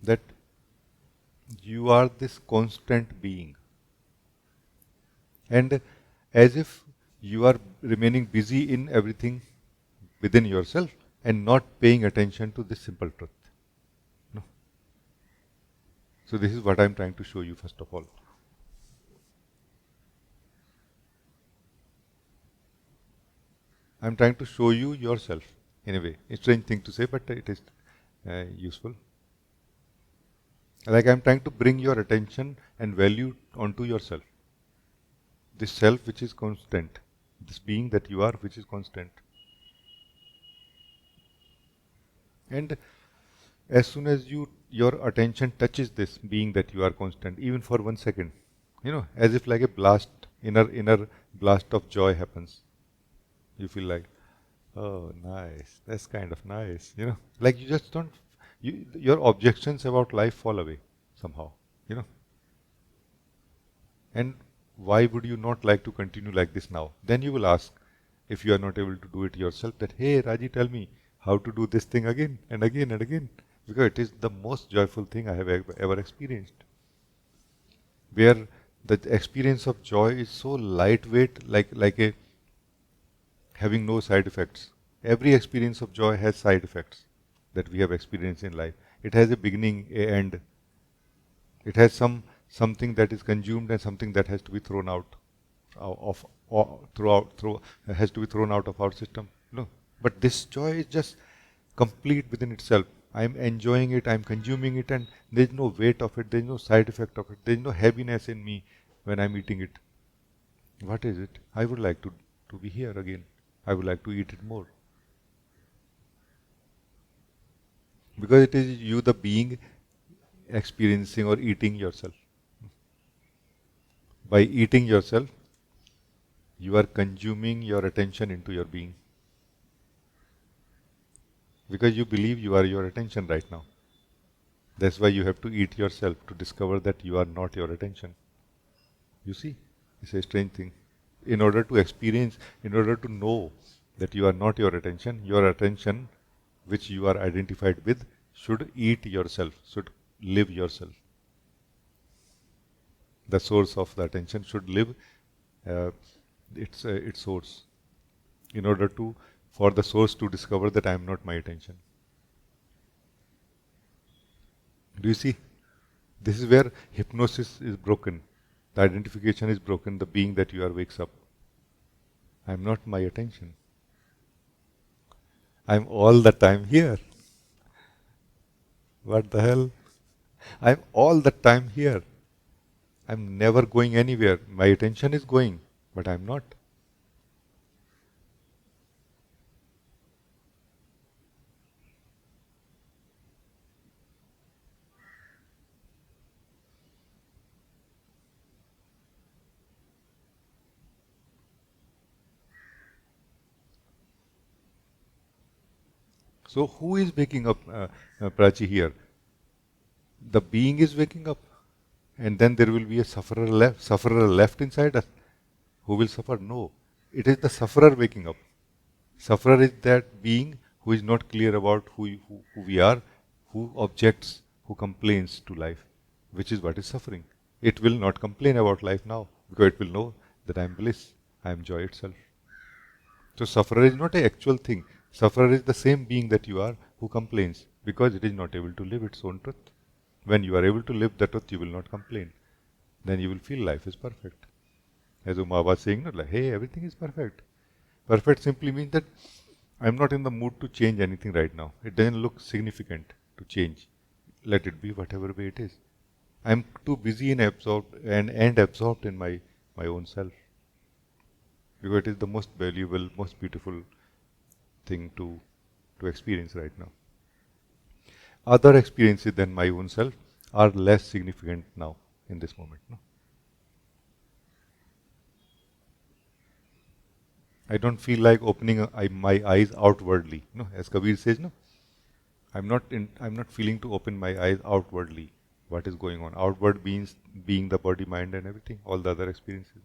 S1: that you are this constant being. And as if you are remaining busy in everything within yourself and not paying attention to this simple truth. No. So this is what I'm trying to show you first of all. I'm trying to show you yourself in a way. It's a strange thing to say, but it is useful. Like I'm trying to bring your attention and value onto yourself. This self which is constant. This being that you are which is constant. And as soon as your attention touches this being that you are constant, even for 1 second, as if like a blast, inner blast of joy happens. You feel like, oh, nice, that's kind of nice, like you just don't, your objections about life fall away somehow, and why would you not like to continue like this now? Then you will ask, if you are not able to do it yourself, that hey Rajee, tell me how to do this thing again and again and again, because it is the most joyful thing I have ever experienced, where the experience of joy is so lightweight, like a having no side effects. Every experience of joy has side effects that we have experienced in life. It has a beginning, a end. It has something that is consumed and something that has to be thrown out has to be thrown out of our system. No, but this joy is just complete within itself. I am enjoying it. I am consuming it, and there is no weight of it. There is no side effect of it. There is no heaviness in me when I am eating it. What is it? I would like to be here again. I would like to eat it more. Because it is you, the being, experiencing or eating yourself. By eating yourself, you are consuming your attention into your being. Because you believe you are your attention right now. That's why you have to eat yourself to discover that you are not your attention. You see, it's a strange thing. In order to experience, in order to know that you are not your attention, which you are identified with, should eat yourself, should live yourself. The source of the attention should live its source, in order to for the source to discover that I am not my attention. Do you see? This is where hypnosis is broken. The identification is broken. The being that you are wakes up. I am not my attention. I am all the time here. What the hell? I am all the time here. I am never going anywhere. My attention is going, but I am not. So who is waking up, Prachi, here? The being is waking up, and then there will be a sufferer left inside us. Who will suffer? No. It is the sufferer waking up. Sufferer is that being who is not clear about who we are, who objects, who complains to life, which is what is suffering. It will not complain about life now, because it will know that I am bliss, I am joy itself. So sufferer is not an actual thing. Sufferer is the same being that you are who complains because it is not able to live its own truth. When you are able to live the truth, you will not complain. Then you will feel life is perfect. As Uma was saying, not like, hey, everything is perfect. Perfect simply means that I am not in the mood to change anything right now. It doesn't look significant to change. Let it be whatever way it is. I am too busy and absorbed in my own self. Because it is the most valuable, most beautiful thing to experience right now. Other experiences than my own self are less significant now in this moment. No? I don't feel like opening my eyes outwardly. No, as Kabir says, no. I'm not feeling to open my eyes outwardly. What is going on? Outward means being the body, mind, and everything. All the other experiences.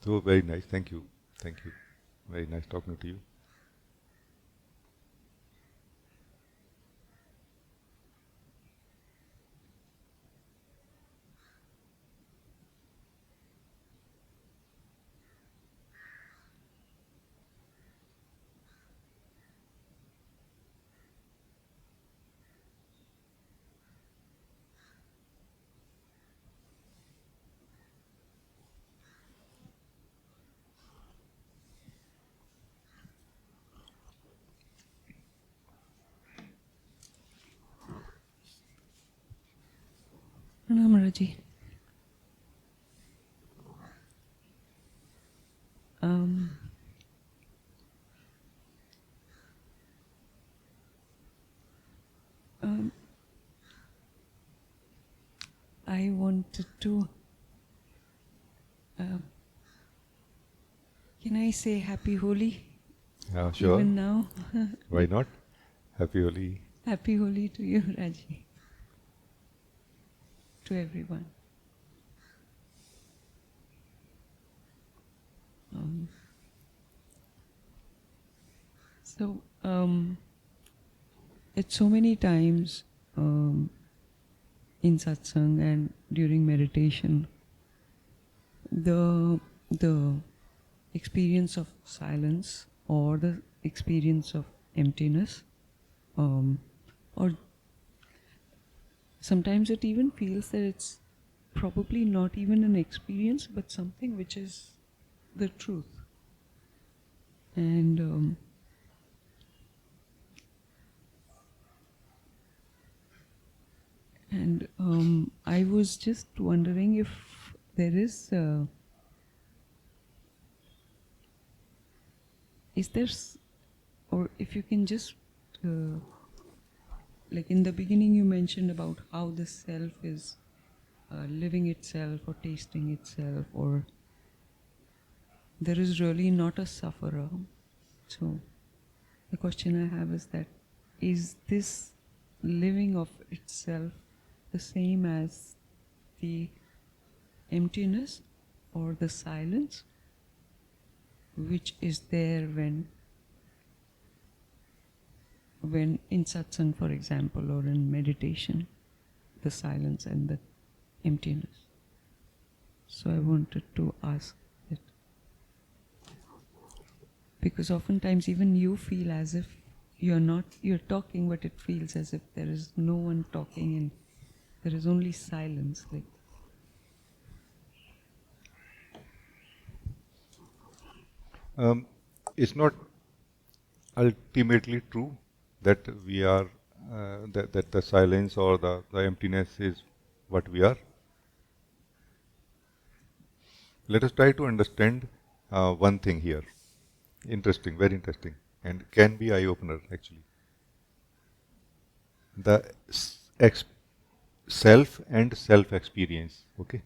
S1: So very nice. Thank you. Thank you. Very nice talking to you.
S2: Pranam, Rajee. I wanted to. Can I say Happy Holi?
S1: Yeah, sure.
S2: Even now.
S1: Why not? Happy Holi.
S2: Happy Holi to you, Rajee. To everyone. It's so many times in Satsang and during meditation, the experience of silence or the experience of emptiness, or sometimes it even feels that it's probably not even an experience but something which is the truth. And I was just wondering if there is
S6: is there, or if you can just, like in the beginning you mentioned about how the self is living itself or tasting itself, or there is really not a sufferer. So the question I have is that, is this living of itself the same as the emptiness or the silence which is there when in satsang, for example, or in meditation, the silence and the emptiness? So I wanted to ask that, because oftentimes even you feel as if you're talking, but it feels as if there is no one talking and there is only silence. Like,
S1: it's not ultimately true that we are that the silence or the emptiness is what we are. Let us try to understand one thing here. Interesting, very interesting, and can be eye-opener actually. The self and self-experience. Okay,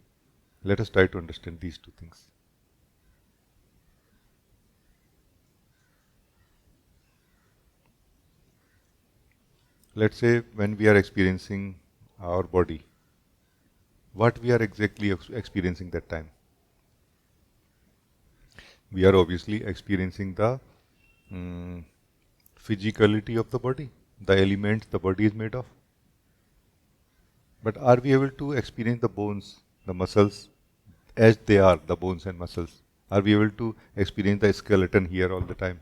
S1: let us try to understand these two things. Let's say when we are experiencing our body, what we are exactly experiencing that time? We are obviously experiencing the physicality of the body, the elements the body is made of. But are we able to experience the bones, the muscles, as they are, the bones and muscles? Are we able to experience the skeleton here all the time?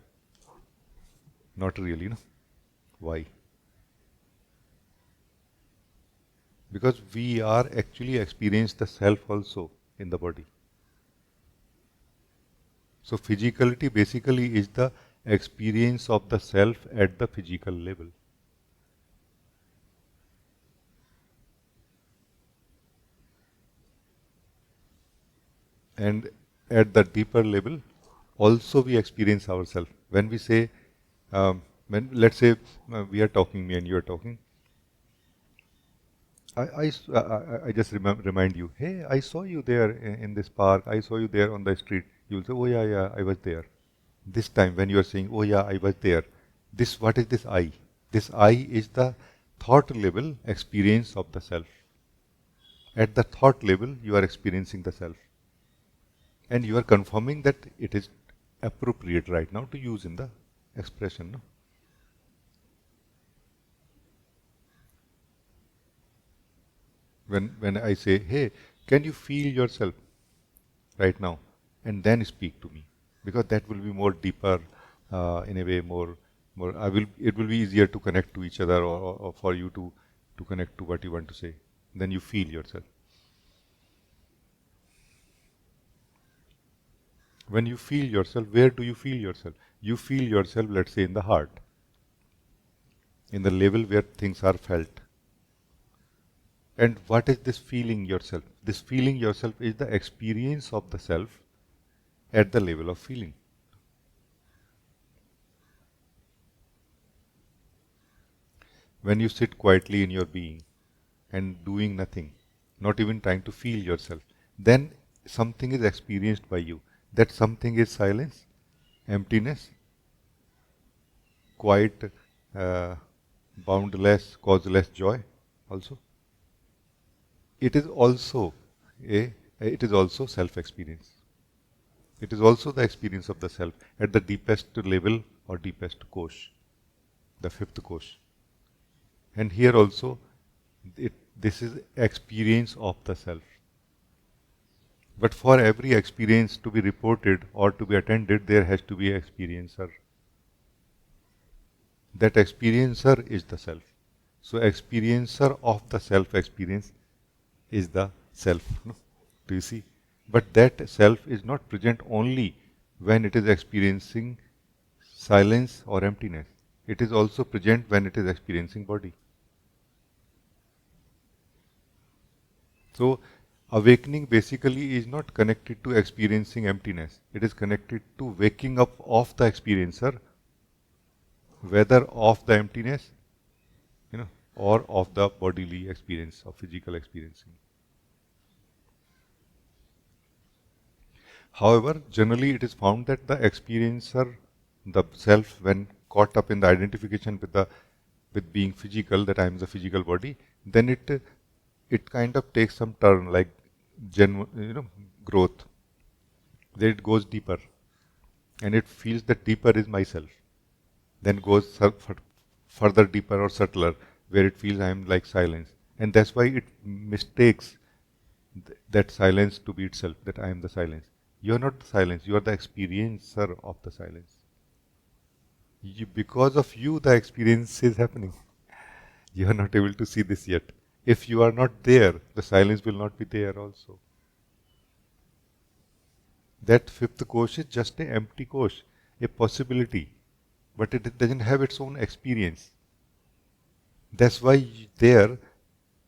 S1: Not really, no? Why? Because we are actually experiencing the self also in the body. So physicality basically is the experience of the self at the physical level. And at the deeper level, also we experience ourselves. When we say, when let's say we are talking, me and you are talking, I just remind you, hey, I saw you there in this park, I saw you there on the street. You will say, oh yeah, yeah, I was there. This time when you are saying, oh yeah, I was there, this, what is this I? This I is the thought level experience of the self. At the thought level, you are experiencing the self. And you are confirming that it is appropriate right now to use in the expression. No? When I say, hey, can you feel yourself right now? And then speak to me. Because that will be more deeper, in a way, more, it will be easier to connect to each other, or for you to connect to what you want to say. Then you feel yourself. When you feel yourself, where do you feel yourself? You feel yourself, let's say, in the heart, in the level where things are felt. And what is this feeling yourself? This feeling yourself is the experience of the self at the level of feeling. When you sit quietly in your being and doing nothing, not even trying to feel yourself, then something is experienced by you. That something is silence, emptiness, quiet, boundless, causeless joy also. It is also self-experience. It is also the experience of the self at the deepest level or deepest kosh, the fifth kosh. And here also, this is experience of the self. But for every experience to be reported or to be attended, there has to be an experiencer. That experiencer is the self. So experiencer of the self-experience is the self. No? Do you see? But that self is not present only when it is experiencing silence or emptiness. It is also present when it is experiencing body. So Awakening basically is not connected to experiencing emptiness. It is connected to waking up of the experiencer, whether of the emptiness, or of the bodily experience, of physical experiencing. However, generally it is found that the experiencer, the self, when caught up in the identification with being physical, that I am the physical body, then it kind of takes some turn, like growth. Then it goes deeper, and it feels that deeper is myself. Then goes further deeper or subtler, where it feels I am like silence, and that's why it mistakes that silence to be itself, that I am the silence. You are not the silence, you are the experiencer of the silence. Because of you, the experience is happening. You are not able to see this yet. If you are not there, the silence will not be there also. That fifth kosh is just an empty kosh, a possibility, but it doesn't have its own experience. That's why there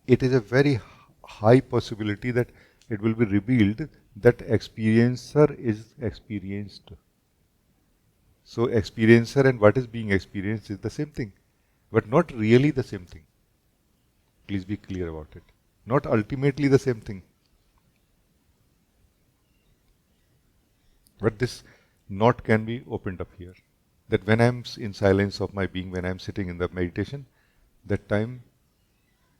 S1: it is a very high possibility that it will be revealed that experiencer is experienced. So experiencer and what is being experienced is the same thing, but not really the same thing. Please be clear about it. Not ultimately the same thing. But this knot can be opened up here. That when I am in silence of my being, when I am sitting in the meditation, that time,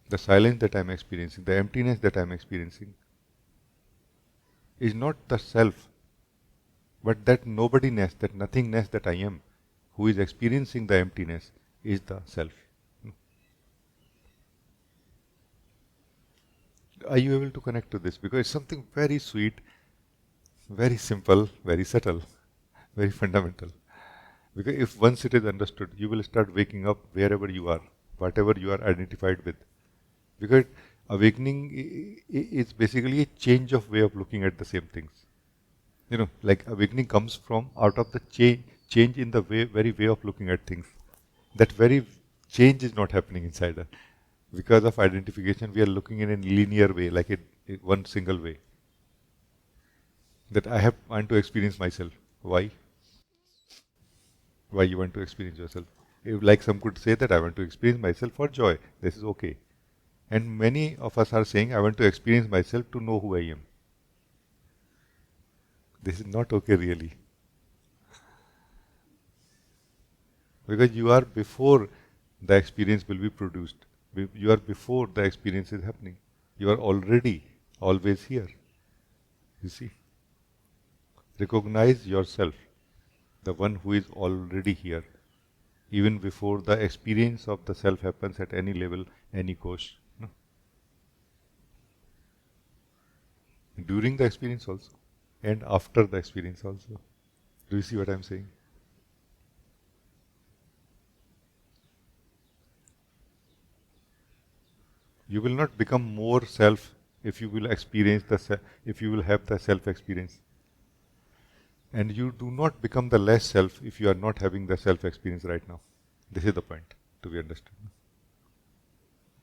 S1: the silence that I am experiencing, the emptiness that I am experiencing, is not the self, but that nobodiness, that nothingness that I am, who is experiencing the emptiness, is the self. Are you able to connect to this? Because it's something very sweet, very simple, very subtle, very fundamental. Because if once it is understood, you will start waking up wherever you are, whatever you are identified with. Because awakening is basically a change of way of looking at the same things. Like awakening comes from out of the change in the very way of looking at things. That very change is not happening inside us. Because of identification, we are looking in a linear way, like one single way. That I want to experience myself. Why? Why you want to experience yourself? Like some could say that I want to experience myself for joy. This is okay. And many of us are saying, I want to experience myself to know who I am. This is not okay really. Because you are before the experience will be produced. You are before the experience is happening. You are already always here. You see? Recognize yourself, the one who is already here, even before the experience of the self happens at any level, any course. No? During the experience also, and after the experience also. Do you see what I am saying? You will not become more self if you will experience if you will have the self experience. And you do not become the less self if you are not having the self experience right now. This is the point to be understood.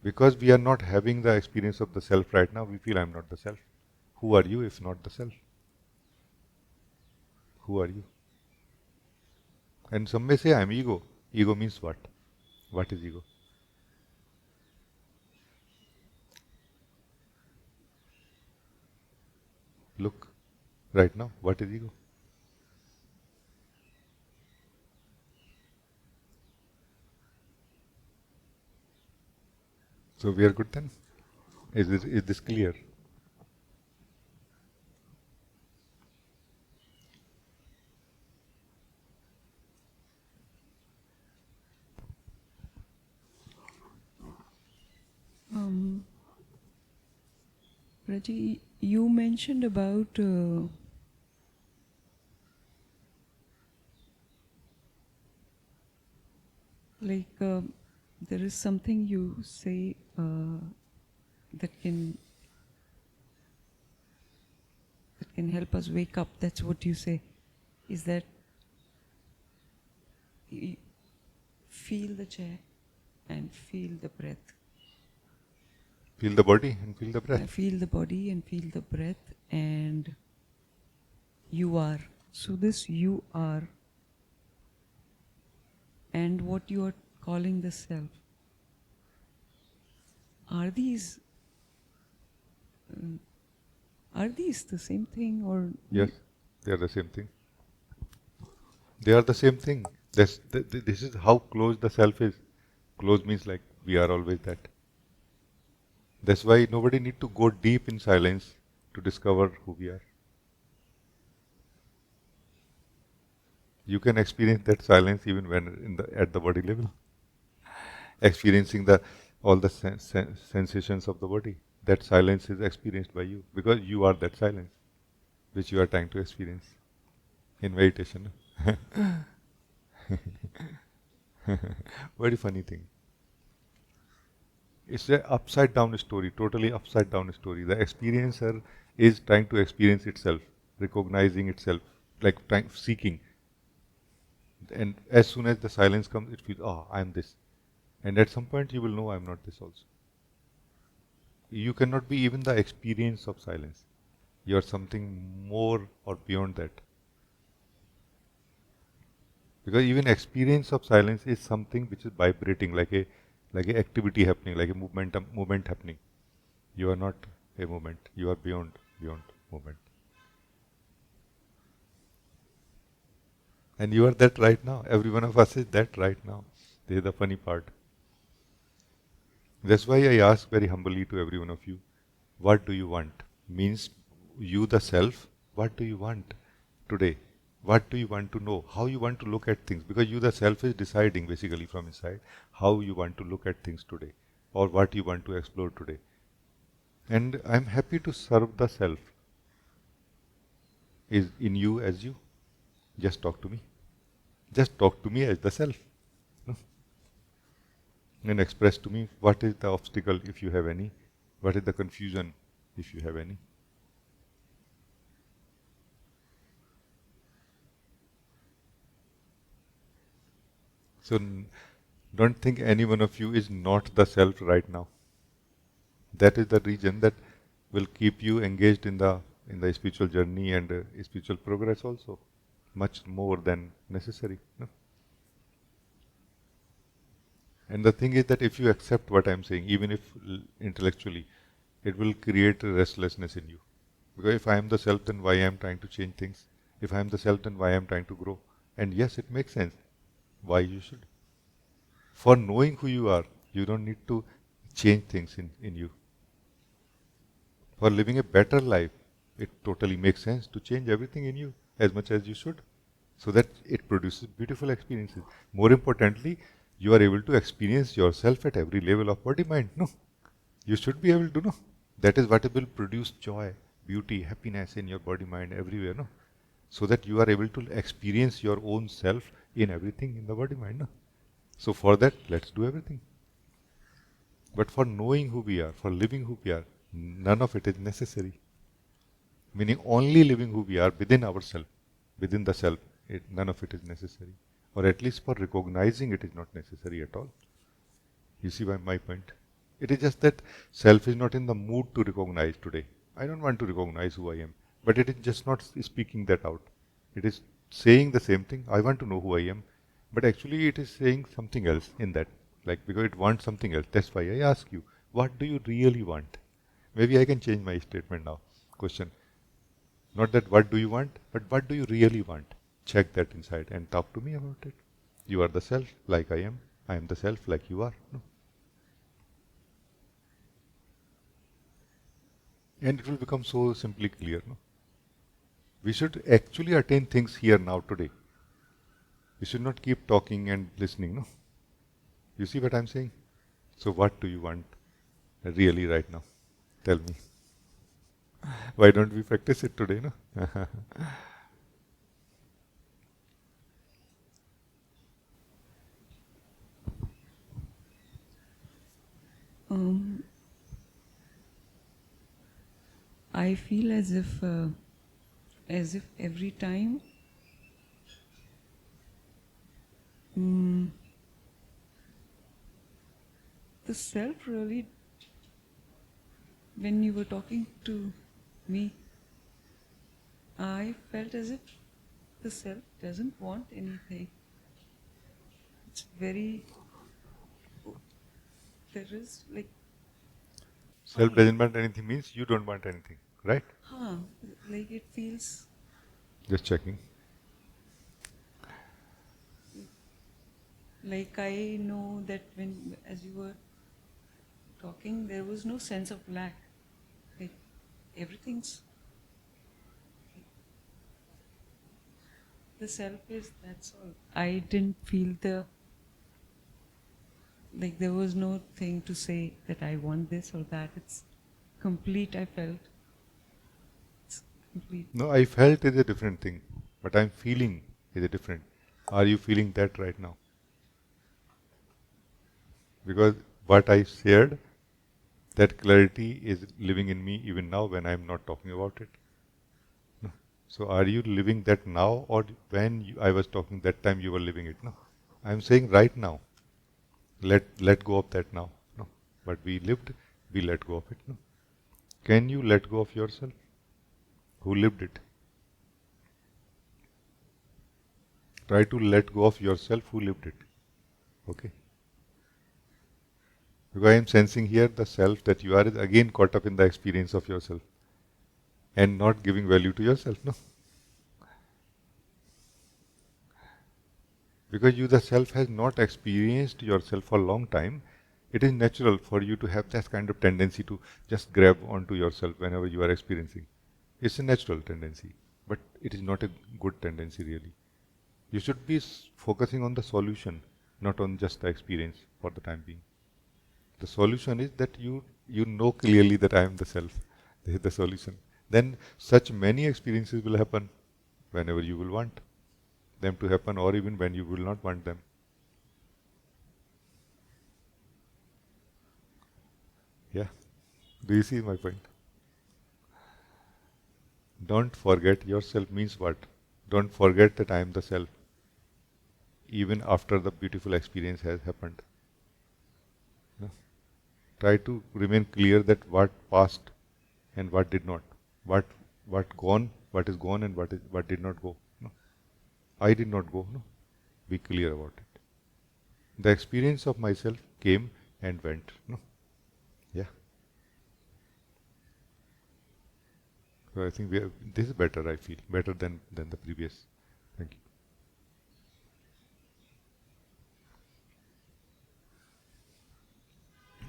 S1: Because we are not having the experience of the self right now, we feel I am not the self. Who are you if not the self? Who are you? And some may say I am ego. Ego means what? What is ego? Look, right now, what is ego? So we are good then? Is this clear?
S6: Rajee, you mentioned about there is something you say that can help us wake up. That's what you say. Is that you feel the chair and feel the breath.
S1: Feel the body and feel the breath.
S6: Feel the body and feel the breath, and you are. So this you are and what you are calling the self, are these the same thing, or
S1: Yes, they are the same thing. They are the same thing. This is how close the self is. Close means like we are always that. That's why nobody need to go deep in silence to discover who we are. You can experience that silence even when at the body level, experiencing all the sensations of the body. That silence is experienced by you because you are that silence which you are trying to experience in meditation. Very funny thing. It's an upside down story, totally upside down story. The experiencer is trying to experience itself, recognizing itself, like seeking. And as soon as the silence comes, it feels, oh, I am this. And at some point, you will know I am not this also. You cannot be even the experience of silence. You are something more or beyond that. Because even experience of silence is something which is vibrating, like a activity happening, like a movement happening. You are not a movement. You are beyond movement. And you are that right now. Every one of us is that right now. This is the funny part. That's why I ask very humbly to every one of you, what do you want? Means you the self, what do you want today? What do you want to know? How you want to look at things? Because you the self is deciding basically from inside how you want to look at things today or what you want to explore today. And I'm happy to serve the self is in you as you. Just talk to me. Just talk to me as the self. No? And express to me what is the obstacle if you have any, what is the confusion if you have any. So don't think any one of you is not the self right now. That is the reason that will keep you engaged in the spiritual journey and spiritual progress also, much more than necessary. No? And the thing is that if you accept what I am saying, even if intellectually, it will create a restlessness in you. Because if I am the self, then why I am trying to change things? If I am the self, then why I am trying to grow? And yes, it makes sense. Why you should? For knowing who you are, you don't need to change things in you. For living a better life, it totally makes sense to change everything in you as much as you should, so that it produces beautiful experiences. More importantly, you are able to experience yourself at every level of body mind. No, you should be able to know. That is what will produce joy, beauty, happiness in your body mind everywhere. No, so that you are able to experience your own self in everything in the body mind. No? So for that, let's do everything. But for knowing who we are, for living who we are, none of it is necessary. Meaning only living who we are within ourselves, within the self, none of it is necessary. Or at least for recognizing it is not necessary at all. You see my point? It is just that self is not in the mood to recognize today. I don't want to recognize who I am. But it is just not speaking that out. It is saying the same thing. I want to know who I am. But actually it is saying something else in that. Like because it wants something else. That's why I ask you, what do you really want? Maybe I can change my statement now. Question. Not that what do you want, but what do you really want? Check that inside and talk to me about it. You are the self like I am. I am the self like you are. No? And it will become so simply clear. No? We should actually attain things here now today. We should not keep talking and listening. No? You see what I'm saying? So what do you want really right now? Tell me. Why don't we practice it today? No?
S6: I feel as if every time the self really when you were talking to me, I felt as if the self doesn't want anything. It's very, there is like,
S1: Self doesn't want anything means you don't want anything, right?
S6: like it feels
S1: Just checking.
S6: like I know that when, as you were talking, there was no sense of lack. Like everything's, the self is, that's all. I didn't feel like there was no thing to say that I want this or that. It's complete, I felt. It's complete.
S1: No, I felt is a different thing, but I'm feeling is a different. Are you feeling that right now? Because what I shared, that clarity is living in me even now when I'm not talking about it. No. So are you living that now, or when I was talking that time you were living it? No. I'm saying right now. Let go of that now. No. But we lived, we let go of it. No. Can you let go of yourself? Who lived it? Try to let go of yourself who lived it. Okay? Because I am sensing here the self that you are is again caught up in the experience of yourself and not giving value to yourself. No? Because you, the self, has not experienced yourself for a long time, it is natural for you to have that kind of tendency to just grab onto yourself whenever you are experiencing. It's a natural tendency, but it is not a good tendency really. You should be focusing on the solution, not on just the experience for the time being. The solution is that you know clearly that I am the self. This is the solution. Then such many experiences will happen whenever you will want them to happen, or even when you will not want them. Yeah. Do you see my point? Don't forget yourself means what? Don't forget that I am the self, even after the beautiful experience has happened. No? Try to remain clear that what passed and what did not. What gone, what is gone, and what did not go. No? I did not go. No? Be clear about it. The experience of myself came and went. No? Yeah. So I think this is better, I feel. Better than the previous. Thank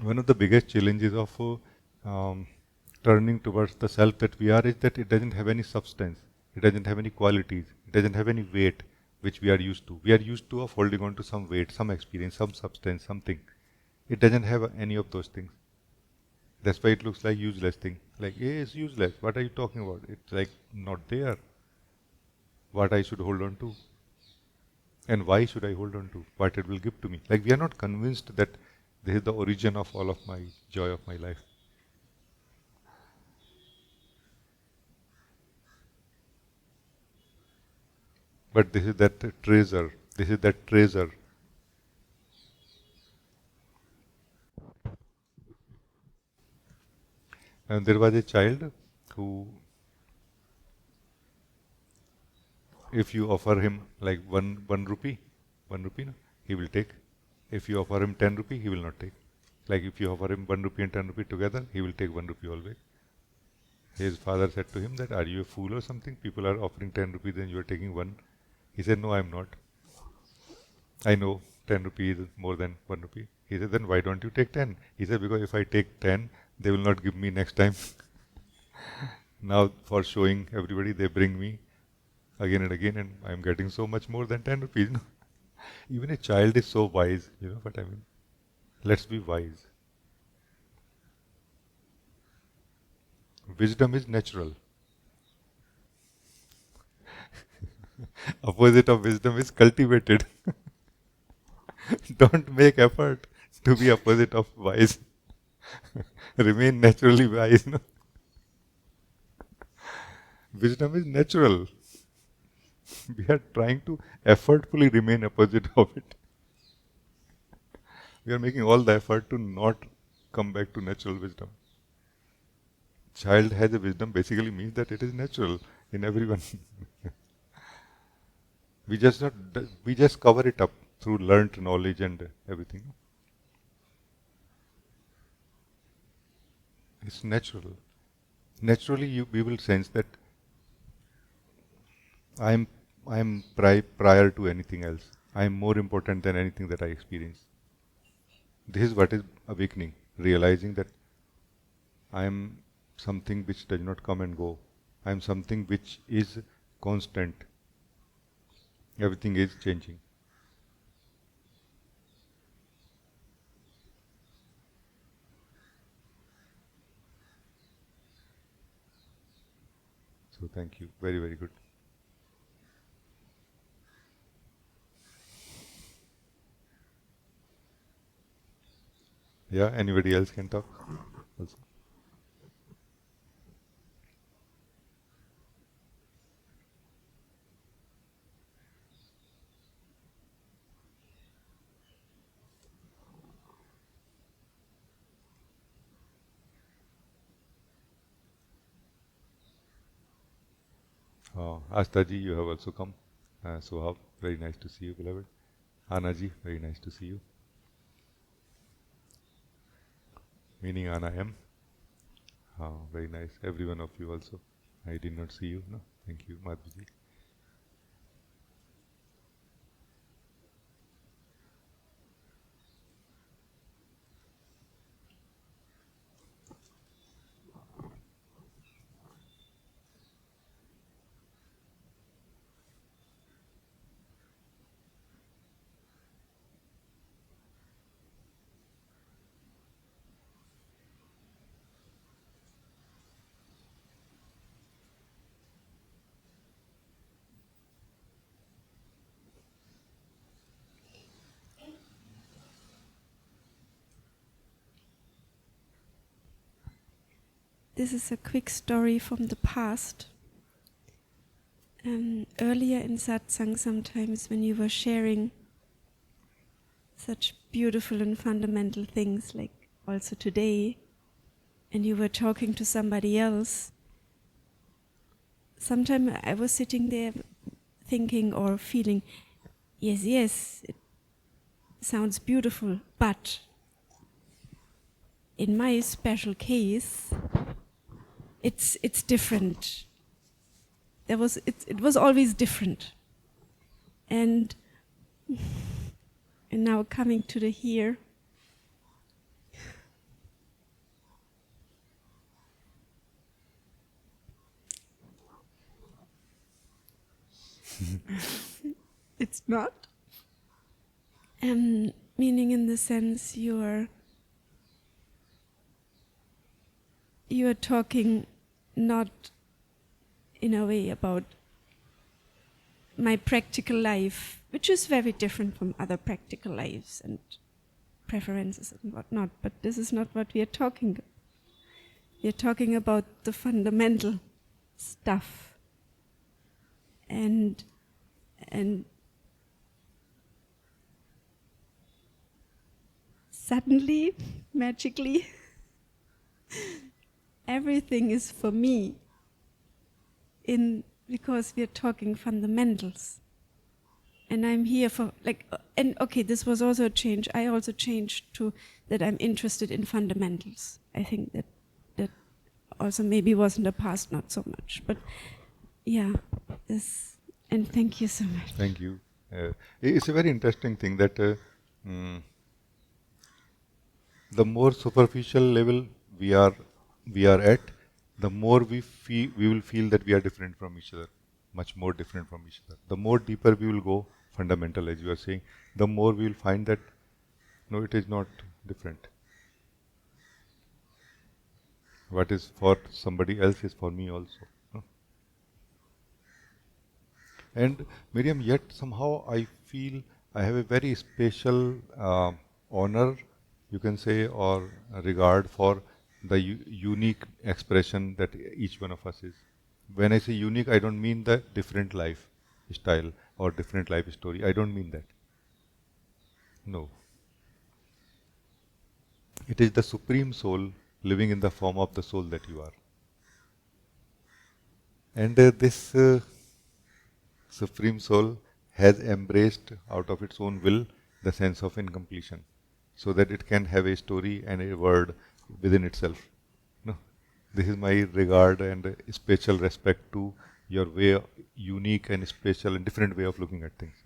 S1: you. One of the biggest challenges of turning towards the self that we are is that it doesn't have any substance. It doesn't have any qualities. It doesn't have any weight which we are used to. We are used to of holding on to some weight, some experience, some substance, something. It doesn't have any of those things. That's why it looks like useless thing. Like, hey, it's useless. What are you talking about? It's like not there. What I should hold on to. And why should I hold on to? What it will give to me. Like we are not convinced that this is the origin of all of my joy of my life. But this is that treasure. This is that treasure. And there was a child who, if you offer him like one rupee, no, he will take. If you offer him 10 rupee, he will not take. Like if you offer him 1 rupee and 10 rupee together, he will take 1 rupee always. His father said to him that, are you a fool or something? People are offering 10 rupees and you are taking 1. He said, no, I am not. I know 10 rupees is more than 1 rupee. He said, then why don't you take 10? He said, because if I take 10, they will not give me next time. Now for showing everybody, they bring me again and again, and I am getting so much more than 10 rupees. Even a child is so wise, you know what I mean? Let's be wise. Wisdom is natural. Opposite of wisdom is cultivated. Don't make effort to be opposite of wise. Remain naturally wise. No? Wisdom is natural. We are trying to effortfully remain opposite of it. We are making all the effort to not come back to natural wisdom. child has a wisdom basically means that it is natural in everyone. We just cover it up through learnt knowledge and everything. It's natural. Naturally, we will sense that I am prior to anything else. I am more important than anything that I experience. This is what is awakening, realizing that I am something which does not come and go. I am something which is constant. Everything is changing. So thank you. Very, very good. Yeah, anybody else can talk also. Astaji, you have also come. Sohab, very nice to see you, beloved. Anaji, very nice to see you. Meaning Anna M. Very nice. Every one of you also. I did not see you. No, thank you, Madhuji.
S2: This is a quick story from the past. Earlier in Satsang, sometimes when you were sharing such beautiful and fundamental things, like also today, and you were talking to somebody else, sometimes I was sitting there thinking or feeling, yes, it sounds beautiful, but in my special case, it's different. It was always different, and now coming to the here, it's not. Meaning in the sense you are talking not in a way about my practical life, which is very different from other practical lives and preferences and whatnot, but this is not what we are talking about. We are talking about the fundamental stuff. And suddenly, magically, everything is for me because we are talking fundamentals. And I'm here for and okay, this was also a change. I also changed to that I'm interested in fundamentals. I think that also maybe was in the past not so much, but yeah, and thank you so much.
S1: Thank you. It's a very interesting thing that the more superficial level we are at, the more we will feel that we are different from each other, much more different from each other. The more deeper we will go, fundamental as you are saying, the more we will find that no, it is not different. What is for somebody else is for me also. No? And Miriam, yet somehow I feel I have a very special honor, you can say, or regard for the unique expression that each one of us is. When I say unique, I don't mean the different life style or different life story. I don't mean that. No. It is the Supreme Soul living in the form of the soul that you are. And this Supreme Soul has embraced out of its own will the sense of incompletion, so that it can have a story and a word within itself. No, this is my regard and special respect to your way, unique and special and different way of looking at things.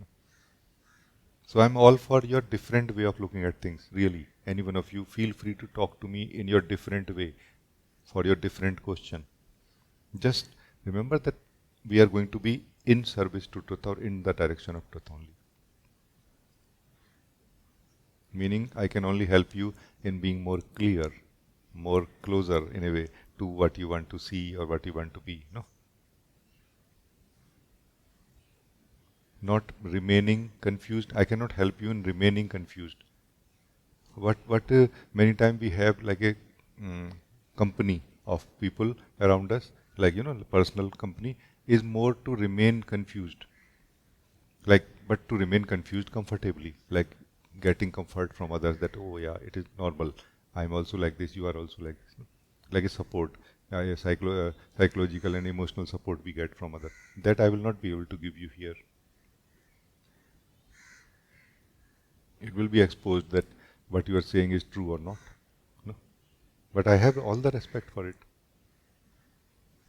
S1: So I'm all for your different way of looking at things. Really, any one of you, feel free to talk to me in your different way for your different question. Just remember that we are going to be in service to truth or in the direction of truth only. Meaning, I can only help you in being more clear, more closer in a way to what you want to see or what you want to be. No? Not remaining confused. I cannot help you in remaining confused. What many times we have like a company of people around us, like personal company, is more to remain confused. Like, but to remain confused comfortably, like getting comfort from others that, oh yeah, it is normal. I'm also like this, you are also like this. No? Like a support, a psychological and emotional support we get from others. That I will not be able to give you here. It will be exposed that what you are saying is true or not. No? But I have all the respect for it.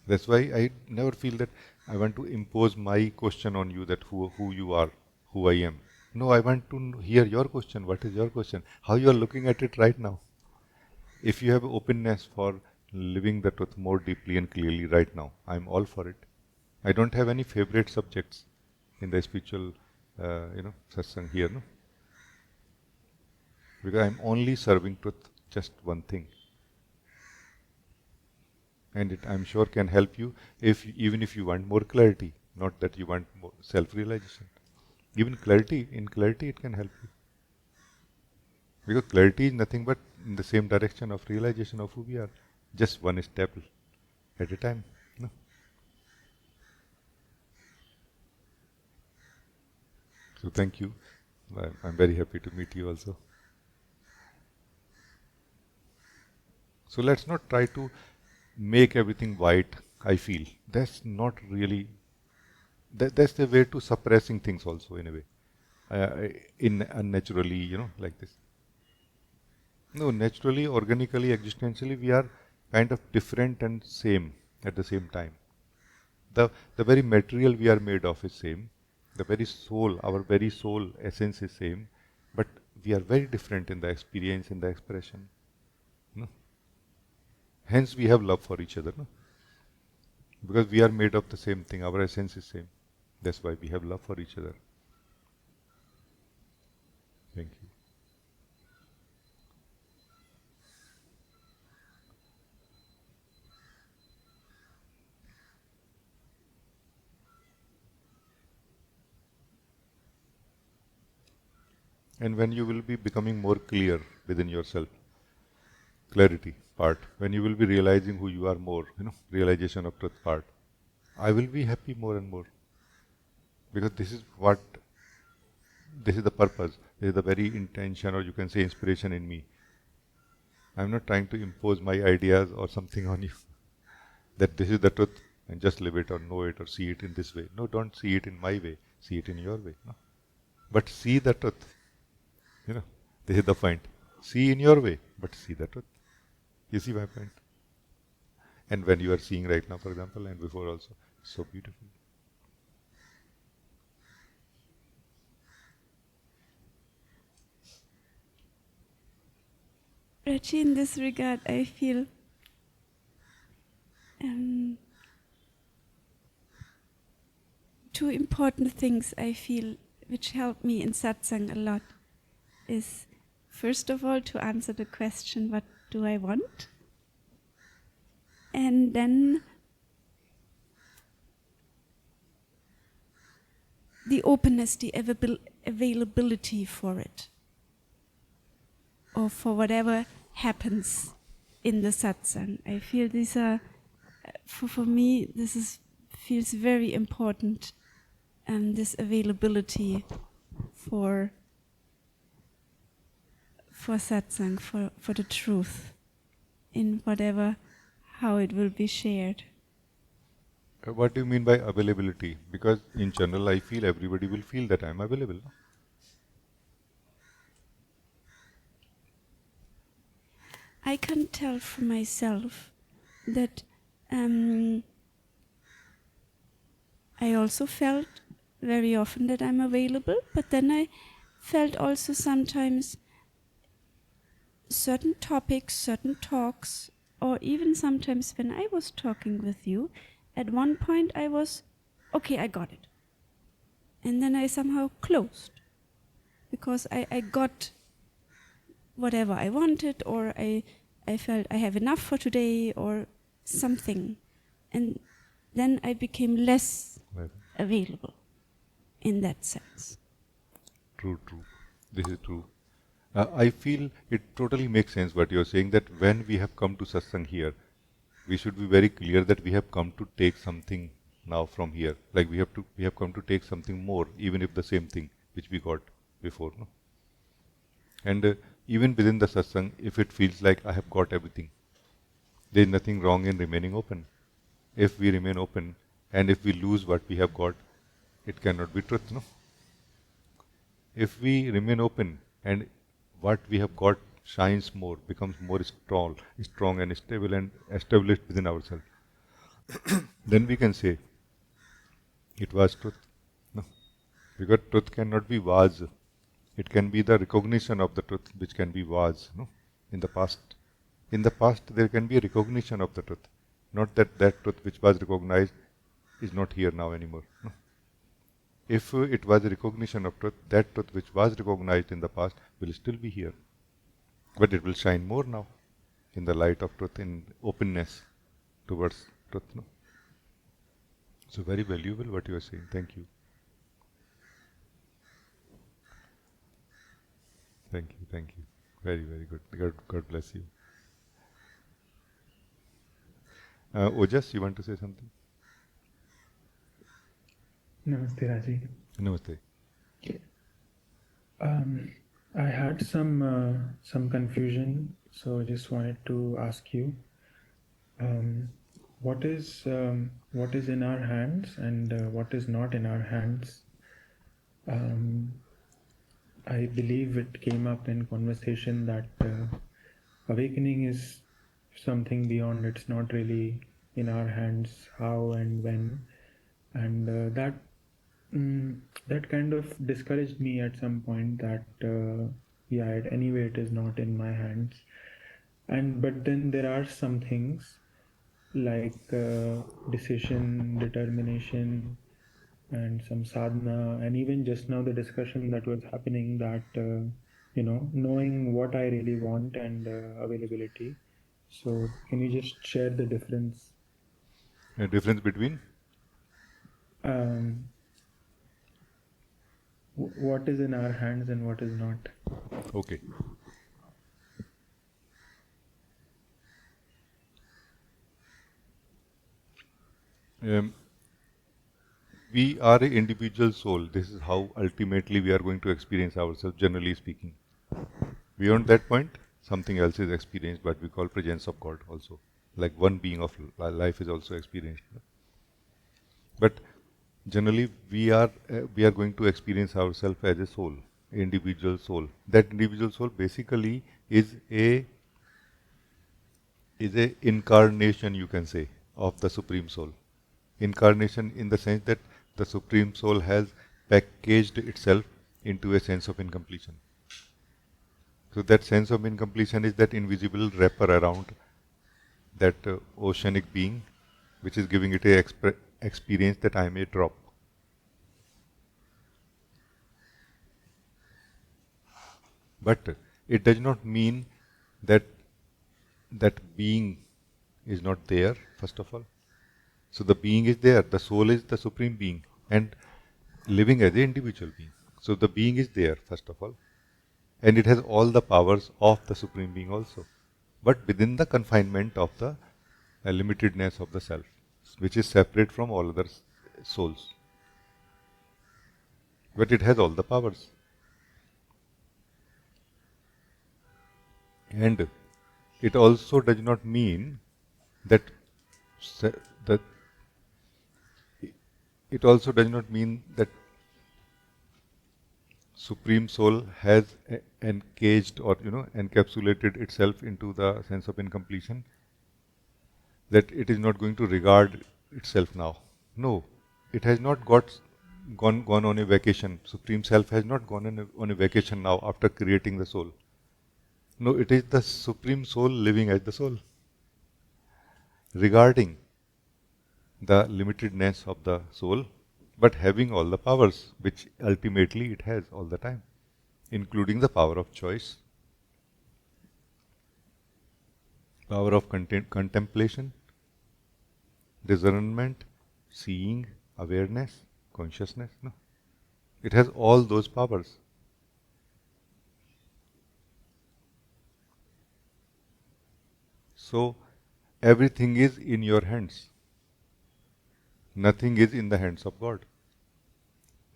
S1: That's why I never feel that I want to impose my question on you, that who you are, who I am. No, I want to hear your question. What is your question? How you are looking at it right now? If you have openness for living the truth more deeply and clearly right now, I'm all for it. I don't have any favorite subjects in the spiritual, satsang here, no? Because I'm only serving truth, just one thing. And it, I'm sure, can help you even if you want more clarity, not that you want more self-realization. Even clarity, in clarity it can help you. Because clarity is nothing but in the same direction of realization of who we are, just one step at a time. No? So thank you. I'm very happy to meet you also. So let's not try to make everything white, I feel. That's not really, that's the way to suppressing things also in a way. In unnaturally, like this. No, naturally, organically, existentially, we are kind of different and same at the same time. The very material we are made of is same. The very soul, our very soul essence is same, but we are very different in the experience, in the expression. No? Hence, we have love for each other. No? Because we are made of the same thing. Our essence is same. That's why we have love for each other. Thank you. And when you will be becoming more clear within yourself, clarity part, when you will be realizing who you are more, realization of truth part, I will be happy more and more. Because this is the purpose, this is the very intention, or you can say inspiration in me. I'm not trying to impose my ideas or something on you, that this is the truth and just live it or know it or see it in this way. No, don't see it in my way, see it in your way. No? But see the truth. This is the point. See in your way, but see the truth. You see my point? And when you are seeing right now, for example, and before also, so beautiful.
S2: Rajee, in this regard, I feel two important things I feel which help me in satsang a lot is, first of all, to answer the question, what do I want? And then the openness, the availability for it, or for whatever happens in the satsang. I feel these are, for me, feels very important, this availability for satsang, for the truth, in whatever, how it will be shared.
S1: What do you mean by availability? Because in general, I feel everybody will feel that I am available. No?
S2: I can tell for myself that I also felt very often that I'm available, but then I felt also sometimes certain topics, certain talks, or even sometimes when I was talking with you, at one point I was, okay, I got it. And then I somehow closed because I got whatever I wanted, or I felt I have enough for today or something. And then I became less
S1: Right.
S2: available in that sense.
S1: True, true. This is true. I feel it totally makes sense what you're saying, that when we have come to satsang here, we should be very clear that we have come to take something now from here. Like we have come to take something more, even if the same thing which we got before. No? And even within the satsang, if it feels like I have got everything, there is nothing wrong in remaining open. If we remain open and if we lose what we have got, it cannot be truth. No? If we remain open and what we have got shines more, becomes more strong and stable and established within ourselves, then we can say it was truth. No? Because truth cannot be was. It can be the recognition of the truth which can be was. No? In the past. In the past there can be a recognition of the truth. Not that that truth which was recognized is not here now anymore. No? If it was a recognition of truth, that truth which was recognized in the past will still be here. But it will shine more now in the light of truth, in openness towards truth. No? So very valuable what you are saying. Thank you. Thank you. Thank you. Very, very good. God bless you. Ojas, you want to say something?
S7: Namaste, Rajee.
S1: Namaste.
S7: I had some confusion, so I just wanted to ask you, what is in our hands and what is not in our hands. I believe it came up in conversation that awakening is something beyond. It's not really in our hands how and when, and that kind of discouraged me at some point, that anyway it is not in my hands. But then there are some things like decision, determination, and some sadhana, and even just now the discussion that was happening, that knowing what I really want and availability. So can you just share the difference?
S1: A difference between?
S7: What is in our hands and what is not?
S1: Okay. We are an individual soul. This is how ultimately we are going to experience ourselves, generally speaking. Beyond that point, something else is experienced, what we call presence of God also. Like one being of life is also experienced. But generally, we are going to experience ourselves as a soul, individual soul. That individual soul basically is a incarnation, you can say, of the Supreme Soul. Incarnation in the sense that the Supreme Soul has packaged itself into a sense of incompletion. So that sense of incompletion is that invisible wrapper around that oceanic being, which is giving it a experience that I am a drop. But it does not mean that that being is not there, first of all. So the being is there, the soul is the supreme being and living as an individual being. So the being is there, first of all. And it has all the powers of the supreme being also. But within the confinement of the limitedness of the self, which is separate from all other souls. But it has all the powers. And it also does not mean that that it also does not mean that Supreme Soul has encaged or encapsulated itself into the sense of incompletion, that it is not going to regard itself now. No, it has not gone on a vacation. Supreme Self has not gone on a vacation now after creating the soul. No, it is the Supreme Soul living as the soul, regarding the limitedness of the soul, but having all the powers, which ultimately it has all the time, including the power of choice, power of contemplation, discernment, seeing, awareness, consciousness. No, it has all those powers. So everything is in your hands. Nothing is in the hands of God.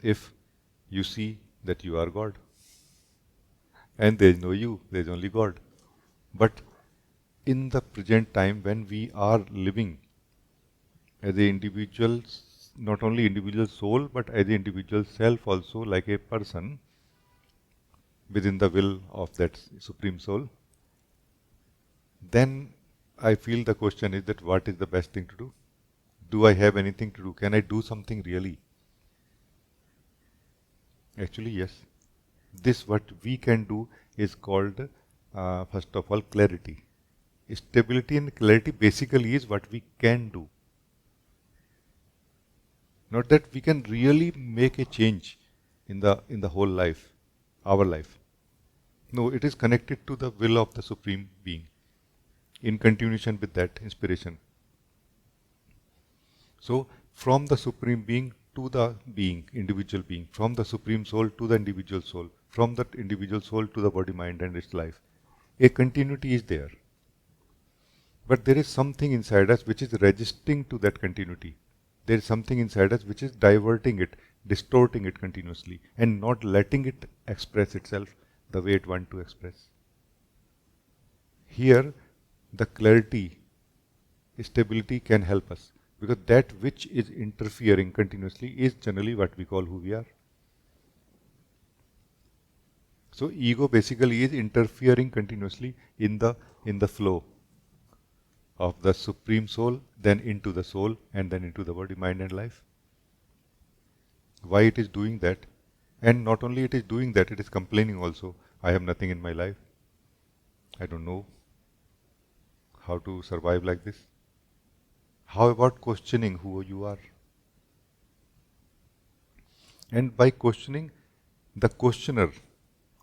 S1: If you see that you are God, and there is no you, there is only God. But in the present time, when we are living as a individual, not only individual soul, but as an individual self also, like a person within the will of that Supreme Soul, then I feel the question is that what is the best thing to do? Do I have anything to do? Can I do something really? Actually, yes. This what we can do is called, first of all, clarity. Stability and clarity basically is what we can do. Not that we can really make a change in the whole life, our life. No, it is connected to the will of the Supreme Being, in continuation with that inspiration. So, from the Supreme Being to the being, individual being, from the Supreme Soul to the individual soul, from that individual soul to the body, mind and its life, a continuity is there. But there is something inside us which is resisting to that continuity. There is something inside us which is diverting it, distorting it continuously, and not letting it express itself the way it wants to express. Here, the clarity, stability can help us, because that which is interfering continuously is generally what we call who we are. So ego basically is interfering continuously in the flow of the Supreme Soul, then into the soul, and then into the body, mind and life. Why it is doing that? And not only it is doing that, it is complaining also. I have nothing in my life. I don't know how to survive like this. How about questioning who you are? And by questioning, the questioner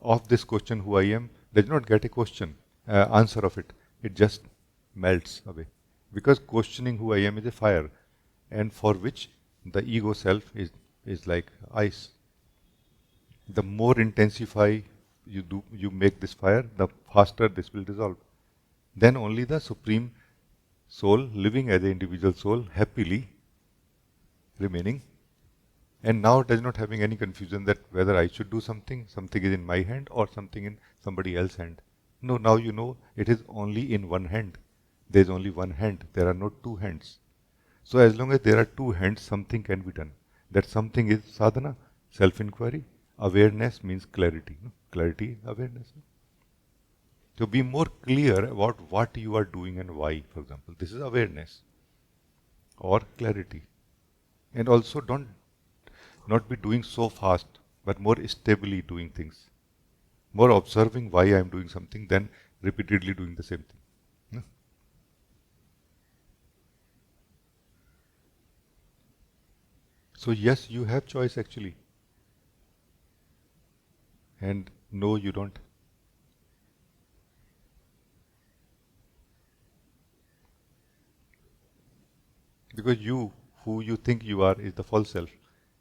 S1: of this question, who I am, does not get a answer of it. It just melts away. Because questioning who I am is a fire, and for which the ego self is like ice. The more intensify you make this fire, the faster this will dissolve. Then only the Supreme Soul, living as an individual soul, happily remaining, and now does not having any confusion that whether I should do something is in my hand or something in somebody else's hand. No, now you know it is only in one hand. There is only one hand. There are not two hands. So as long as there are two hands, something can be done. That something is sadhana, self-inquiry. Awareness means clarity. No? Clarity, awareness. To be more clear about what you are doing and why, for example. This is awareness or clarity. And also not be doing so fast, but more stably doing things. More observing why I am doing something than repeatedly doing the same thing. No? So yes, you have choice actually. And no, you don't. Because you, who you think you are, is the false self.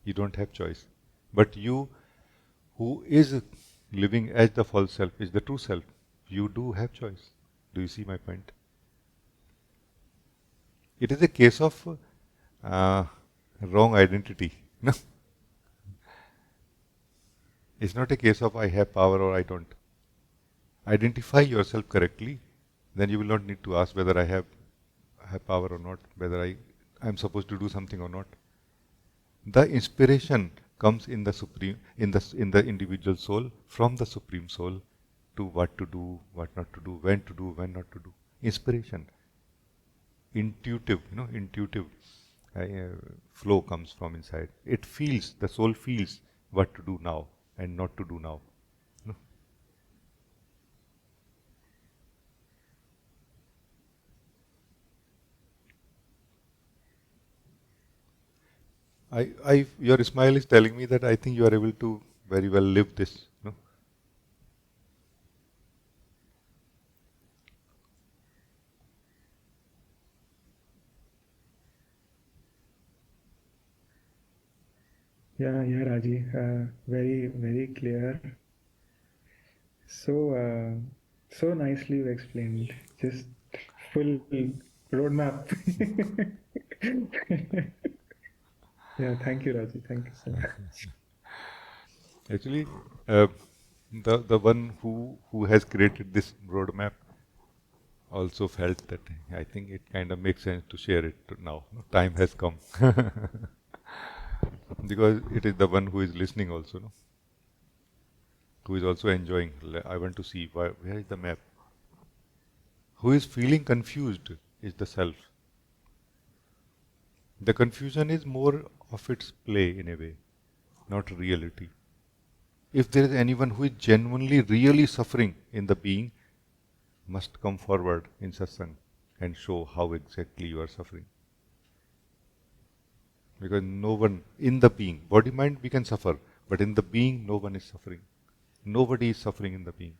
S1: You don't have choice. But you, who is living as the false self, is the true self. You do have choice. Do you see my point? It is a case of wrong identity. No? It's not a case of I have power or I don't. Identify yourself correctly, then you will not need to ask whether I have power or not, whether I am supposed to do something or not. The inspiration comes in the supreme, in the individual soul, from the supreme soul, to what to do, what not to do, when not to do. Inspiration, intuitive, intuitive flow comes from inside. It feels, the soul feels what to do now and not to do now. No? Your smile is telling me that I think you are able to very well live this. No?
S7: Yeah, Raji, very, very clear. So nicely you explained. Just full roadmap. Yeah, thank you, Raji. Thank you so much.
S1: Actually, uh, the one who has created this roadmap also felt that I think it kind of makes sense to share it now. Time has come. Because it is the one who is listening also, no? Who is also enjoying. I want to see where is the map. Who is feeling confused is the self. The confusion is more of its play in a way, not reality. If there is anyone who is genuinely, really suffering in the being, must come forward in satsang and show how exactly you are suffering. Because no one in the being, body mind we can suffer, but in the being no one is suffering. Nobody is suffering in the being.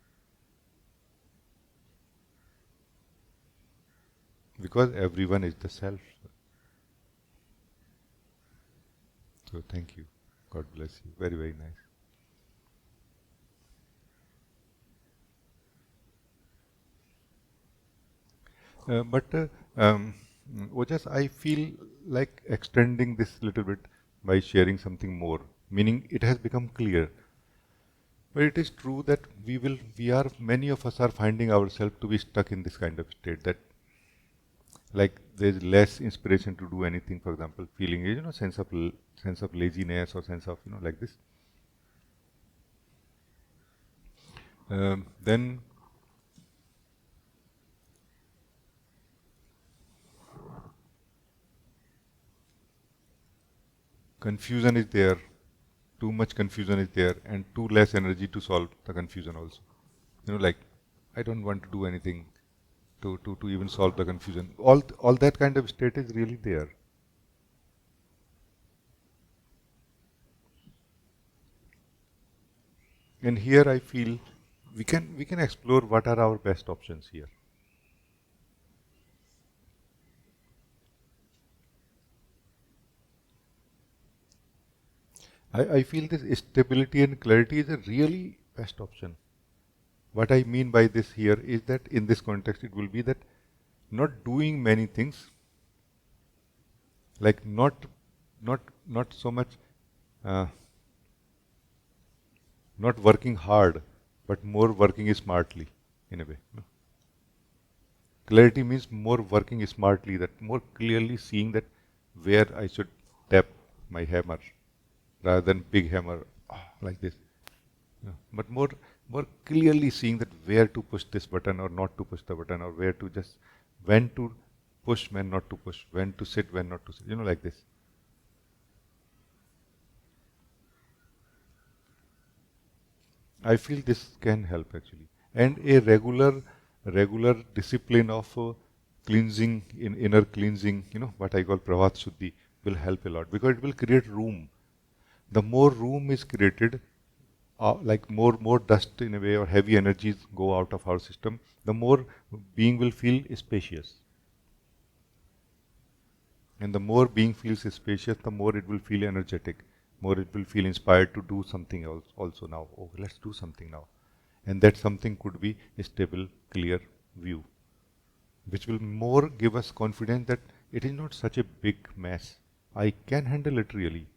S1: Because everyone is the self. So thank you. God bless you. Very, very nice. But Ojas, I feel like extending this little bit by sharing something more, meaning it has become clear. But it is true that many of us are finding ourselves to be stuck in this kind of state that, like, there's less inspiration to do anything. For example, feeling, sense of laziness or sense of, like this. Then confusion is there, too much confusion is there, and too less energy to solve the confusion also. Like, I don't want to do anything to even solve the confusion. All that kind of state is really there. And here I feel we can explore what are our best options here. I feel this stability and clarity is a really best option. What I mean by this here is that in this context it will be that not doing many things, like not so much uh, not working hard, but more working smartly in a way. Clarity means more working smartly, that more clearly seeing that where I should tap my hammer rather than big hammer like this. But more clearly seeing that where to push this button or not to push the button, or where to just when to push, when not to push, when to sit, when not to sit, like this. I feel this can help actually, and a regular discipline of cleansing, in inner cleansing, what I call pravat shuddhi, will help a lot because it will create room. The more room is created, like more dust in a way or heavy energies go out of our system, the more being will feel spacious. And the more being feels spacious, the more it will feel energetic, more it will feel inspired to do something else also now. Oh, let's do something now. And that something could be a stable, clear view, which will more give us confidence that it is not such a big mess. I can handle it really.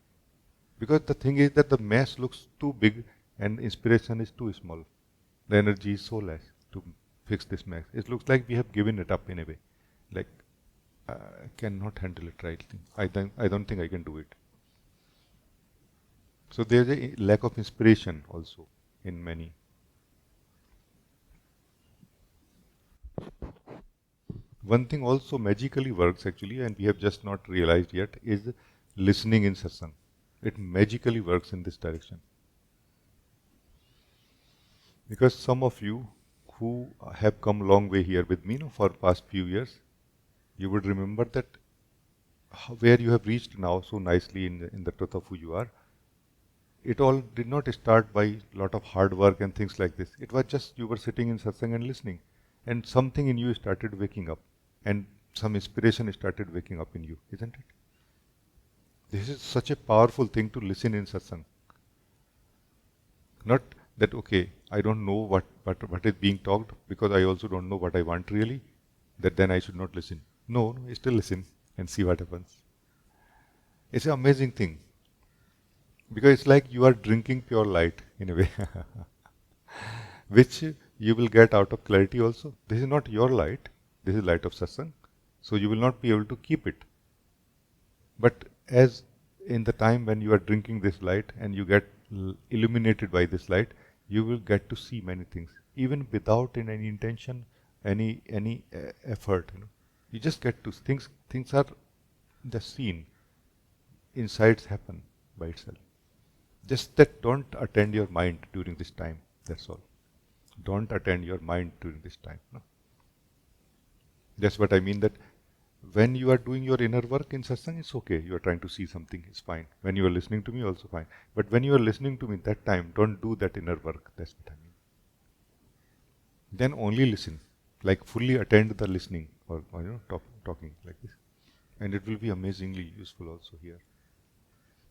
S1: Because the thing is that the mess looks too big and inspiration is too small. The energy is so less to fix this mess. It looks like we have given it up in a way. Like, I cannot handle it rightly. I don't think I can do it. So there's a lack of inspiration also in many. One thing also magically works actually, and we have just not realized yet, is listening in satsang. It magically works in this direction. Because some of you who have come a long way here with me, for past few years, you would remember that where you have reached now so nicely in the truth of who you are. It all did not start by a lot of hard work and things like this. It was just you were sitting in satsang and listening, and something in you started waking up, and some inspiration started waking up in you, isn't it? This is such a powerful thing to listen in satsang. Not that, okay, I don't know what is being talked because I also don't know what I want really, that then I should not listen. No, no, still listen and see what happens. It's an amazing thing because it's like you are drinking pure light in a way, which you will get out of clarity also. This is not your light, this is light of satsang, so you will not be able to keep it. But as in the time when you are drinking this light and you get illuminated by this light, you will get to see many things, even without in any intention, any effort. You just get to things. Things are just seen. Insights happen by itself. Just that don't attend your mind during this time. That's all. Don't attend your mind during this time. No? That's what I mean, that when you are doing your inner work in satsang, it's okay. You are trying to see something, it's fine. When you are listening to me, also fine. But when you are listening to me that time, don't do that inner work. That's what I mean. Then only listen, like fully attend the listening or talking like this. And it will be amazingly useful also here.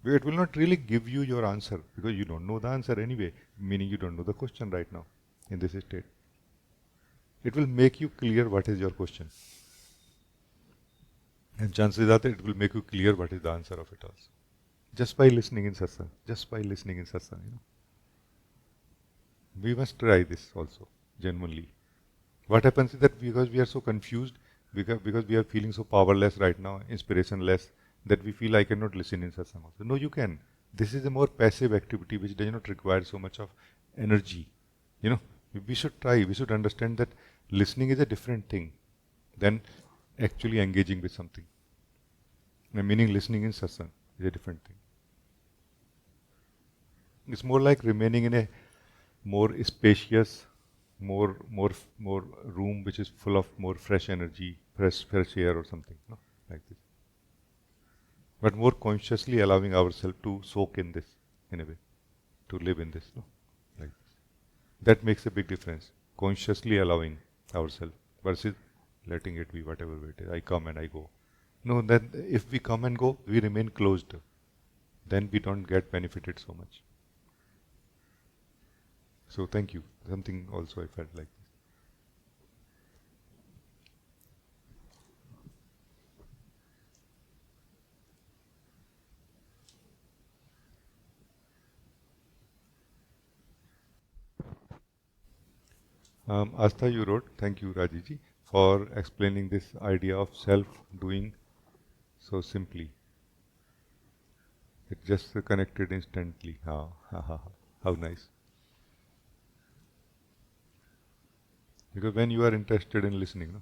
S1: But it will not really give you your answer because you don't know the answer anyway, meaning you don't know the question right now in this state. It will make you clear what is your question. And chances are that it will make you clear what is the answer of it also. Just by listening in satsang. Just by listening in satsang, We must try this also, genuinely. What happens is that because we are so confused, because we are feeling so powerless right now, inspirationless, that we feel I cannot listen in satsang also. No, you can. This is a more passive activity which does not require so much of energy. We should try, we should understand that listening is a different thing than actually engaging with something. Meaning listening in satsang is a different thing. It's more like remaining in a more spacious, more room which is full of more fresh energy, fresh air or something, like this. But more consciously allowing ourselves to soak in this, in a way, to live in this, like this. That makes a big difference. Consciously allowing ourselves versus letting it be whatever it is. I come and I go. No, then if we come and go, we remain closed. Then we don't get benefited so much. So thank you. Something also I felt like this. Astha, you wrote, thank you Rajee for explaining this idea of self-doing so simply. It just connected instantly. How nice. Because when you are interested in listening,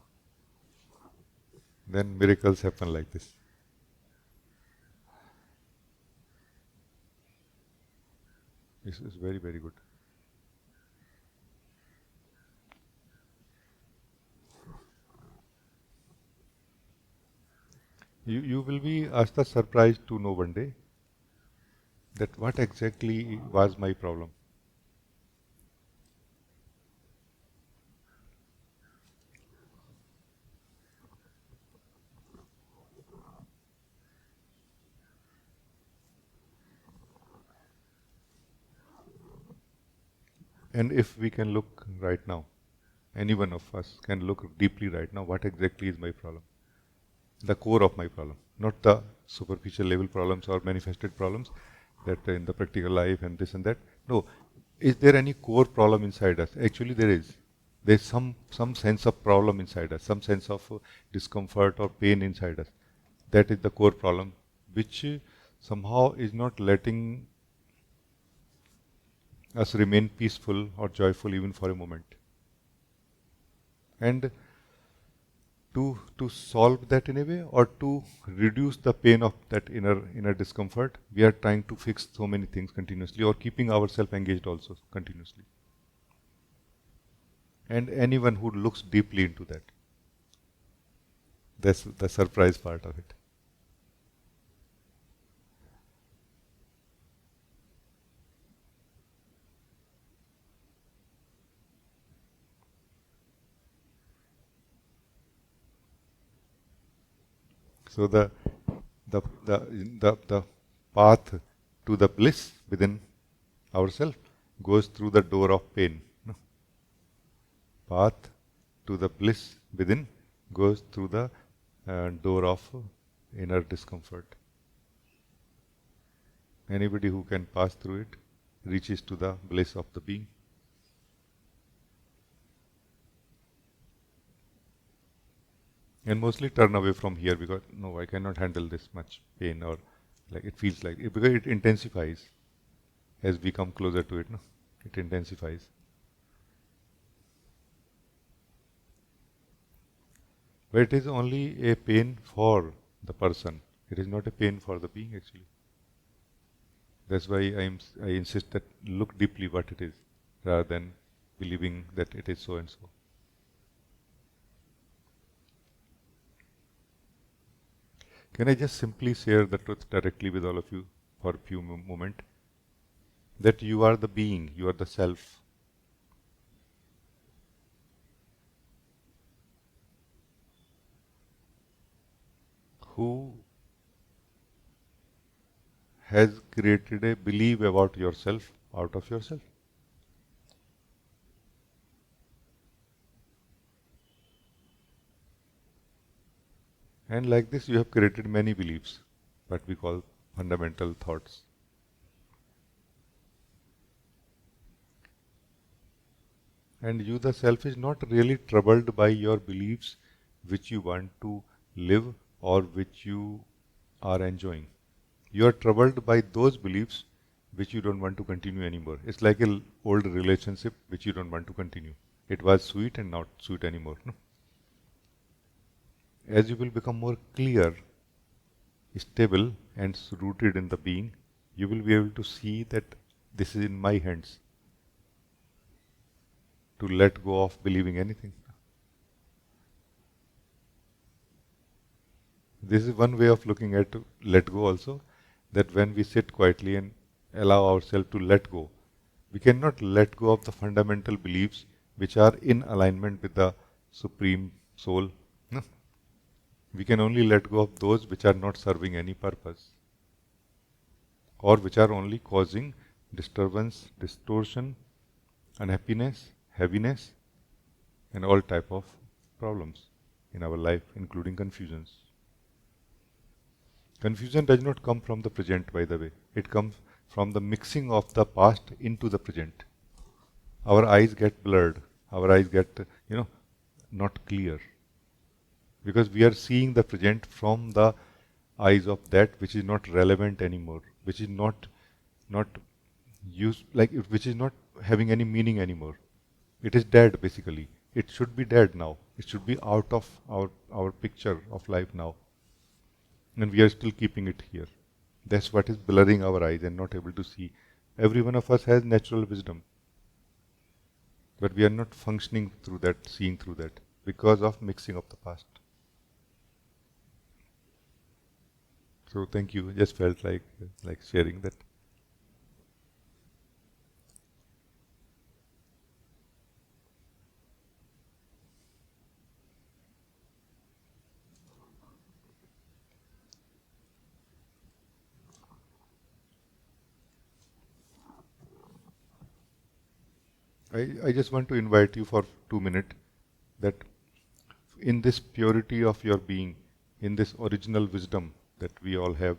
S1: then miracles happen like this. This is very, very good. You will be Astha surprised to know one day that what exactly was my problem. And if we can look right now, any one of us can look deeply right now, what exactly is my problem? The core of my problem, not the superficial level problems or manifested problems that in the practical life and this and that. No, is there any core problem inside us? Actually there is. There's some sense of problem inside us, some sense of discomfort or pain inside us. That is the core problem, which somehow is not letting us remain peaceful or joyful even for a moment. And to solve that in a way, or to reduce the pain of that inner discomfort, we are trying to fix so many things continuously, or keeping ourselves engaged also continuously. And anyone who looks deeply into that, that's the surprise part of it. So the path to the bliss within ourselves goes through the door of pain. No? Path to the bliss within goes through the door of inner discomfort. Anybody who can pass through it reaches to the bliss of the being. And mostly turn away from here because no, I cannot handle this much pain, or like it feels like it, because it intensifies as we come closer to it. No, it intensifies. But it is only a pain for the person. It is not a pain for the being actually. That's why I insist that look deeply what it is, rather than believing that it is so and so. Can I just simply share the truth directly with all of you for a few moments? That you are the being, you are the self. Who has created a belief about yourself out of yourself. And like this, you have created many beliefs, what we call fundamental thoughts. And you, the self, is not really troubled by your beliefs which you want to live or which you are enjoying. You are troubled by those beliefs which you don't want to continue anymore. It's like an old relationship which you don't want to continue. It was sweet and not sweet anymore. No? As you will become more clear, stable and rooted in the being, you will be able to see that this is in my hands, to let go of believing anything. This is one way of looking at let go also, that when we sit quietly and allow ourselves to let go, we cannot let go of the fundamental beliefs which are in alignment with the Supreme Soul. No? We can only let go of those which are not serving any purpose, or which are only causing disturbance, distortion, unhappiness, heaviness, and all type of problems in our life, including confusions. Confusion does not come from the present, by the way. It comes from the mixing of the past into the present. Our eyes get blurred. Our eyes get, not clear. Because we are seeing the present from the eyes of that which is not relevant anymore, which is not which is not having any meaning anymore. It is dead basically. It should be dead now. It should be out of our picture of life now. And we are still keeping it here. That's what is blurring our eyes and not able to see. Every one of us has natural wisdom. But we are not functioning through that, seeing through that, because of mixing of the past. So thank you. Just felt like sharing that. I just want to invite you for 2 minutes that in this purity of your being, in this original wisdom that we all have,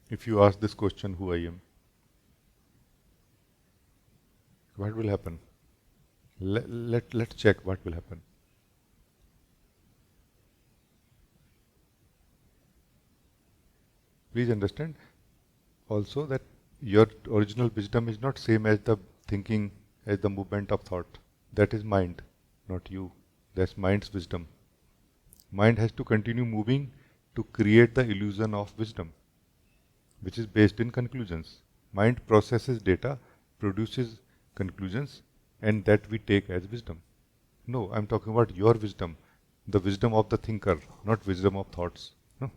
S1: if you ask this question, who I am, what will happen? Let's check what will happen. Please understand also that your original wisdom is not same as the thinking, as the movement of thought. That is mind, not you. That's mind's wisdom. Mind has to continue moving to create the illusion of wisdom, which is based in conclusions. Mind processes data, produces conclusions, and that we take as wisdom. No, I'm talking about your wisdom, the wisdom of the thinker, not wisdom of thoughts. No.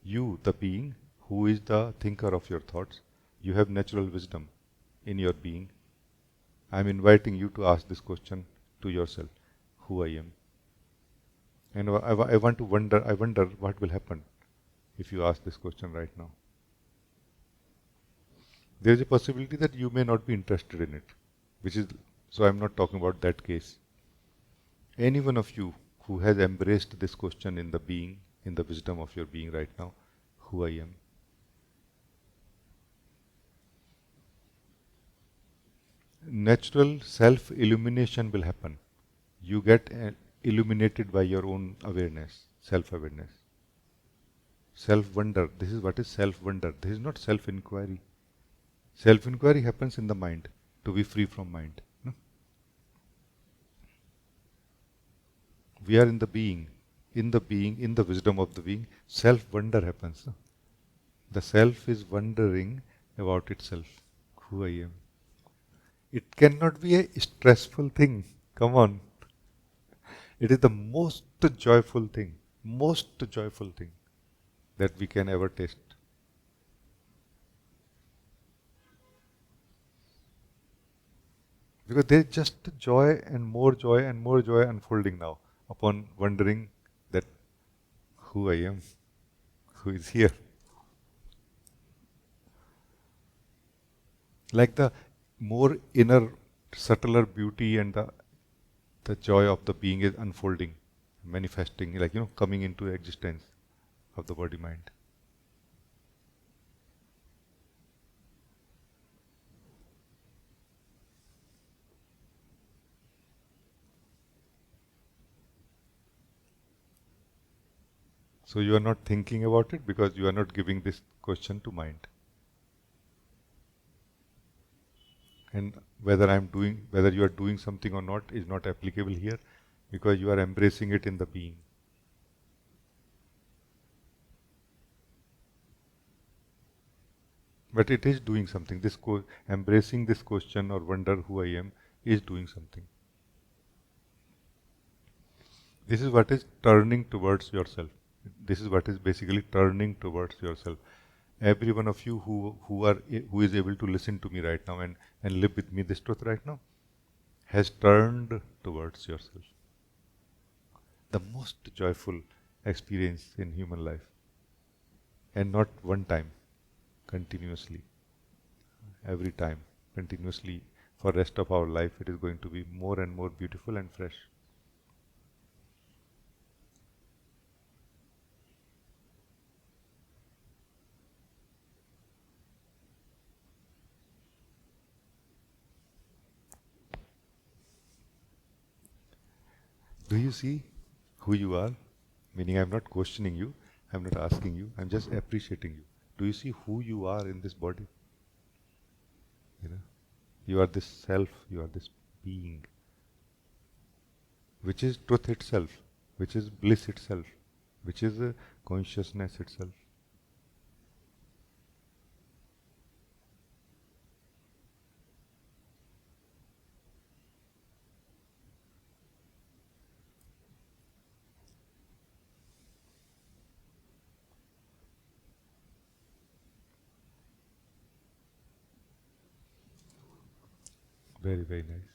S1: You, the being, who is the thinker of your thoughts, you have natural wisdom in your being. I'm inviting you to ask this question to yourself, who I am. And I want to wonder, I wonder what will happen if you ask this question right now. There is a possibility that you may not be interested in it, which is, so I'm not talking about that case. Any one of you who has embraced this question in the being, in the wisdom of your being right now, who I am. Natural self-illumination will happen. You get illuminated by your own awareness, self-awareness. Self-wonder, this is what is self-wonder. This is not self-inquiry. Self-inquiry happens in the mind, to be free from mind. No? We are in the being, in the wisdom of the being, self-wonder happens. No? The self is wondering about itself, who I am. It cannot be a stressful thing. Come on. It is the most joyful thing that we can ever taste. Because there is just joy and more joy and more joy unfolding now upon wondering that who I am, who is here. Like the more inner, subtler beauty and the joy of the being is unfolding, manifesting, like, coming into existence of the body mind. So you are not thinking about it because you are not giving this question to mind. And whether you are doing something or not is not applicable here because you are embracing it in the being. But it is doing something. Embracing this question or wonder who I am is doing something. This is what is turning towards yourself. This is what is basically turning towards yourself. Every one of you who is able to listen to me right now and live with me this truth right now has turned towards yourself. The most joyful experience in human life. And not one time, continuously. Every time, continuously, for rest of our life, it is going to be more and more beautiful and fresh. Do you see who you are? Meaning I'm not questioning you, I'm not asking you, I'm just appreciating you. Do you see who you are in this body? You are this self, you are this being, which is truth itself, which is bliss itself, which is consciousness itself. Very, very nice.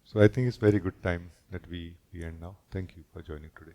S1: So I think it's very good time that we end now. Thank you for joining today.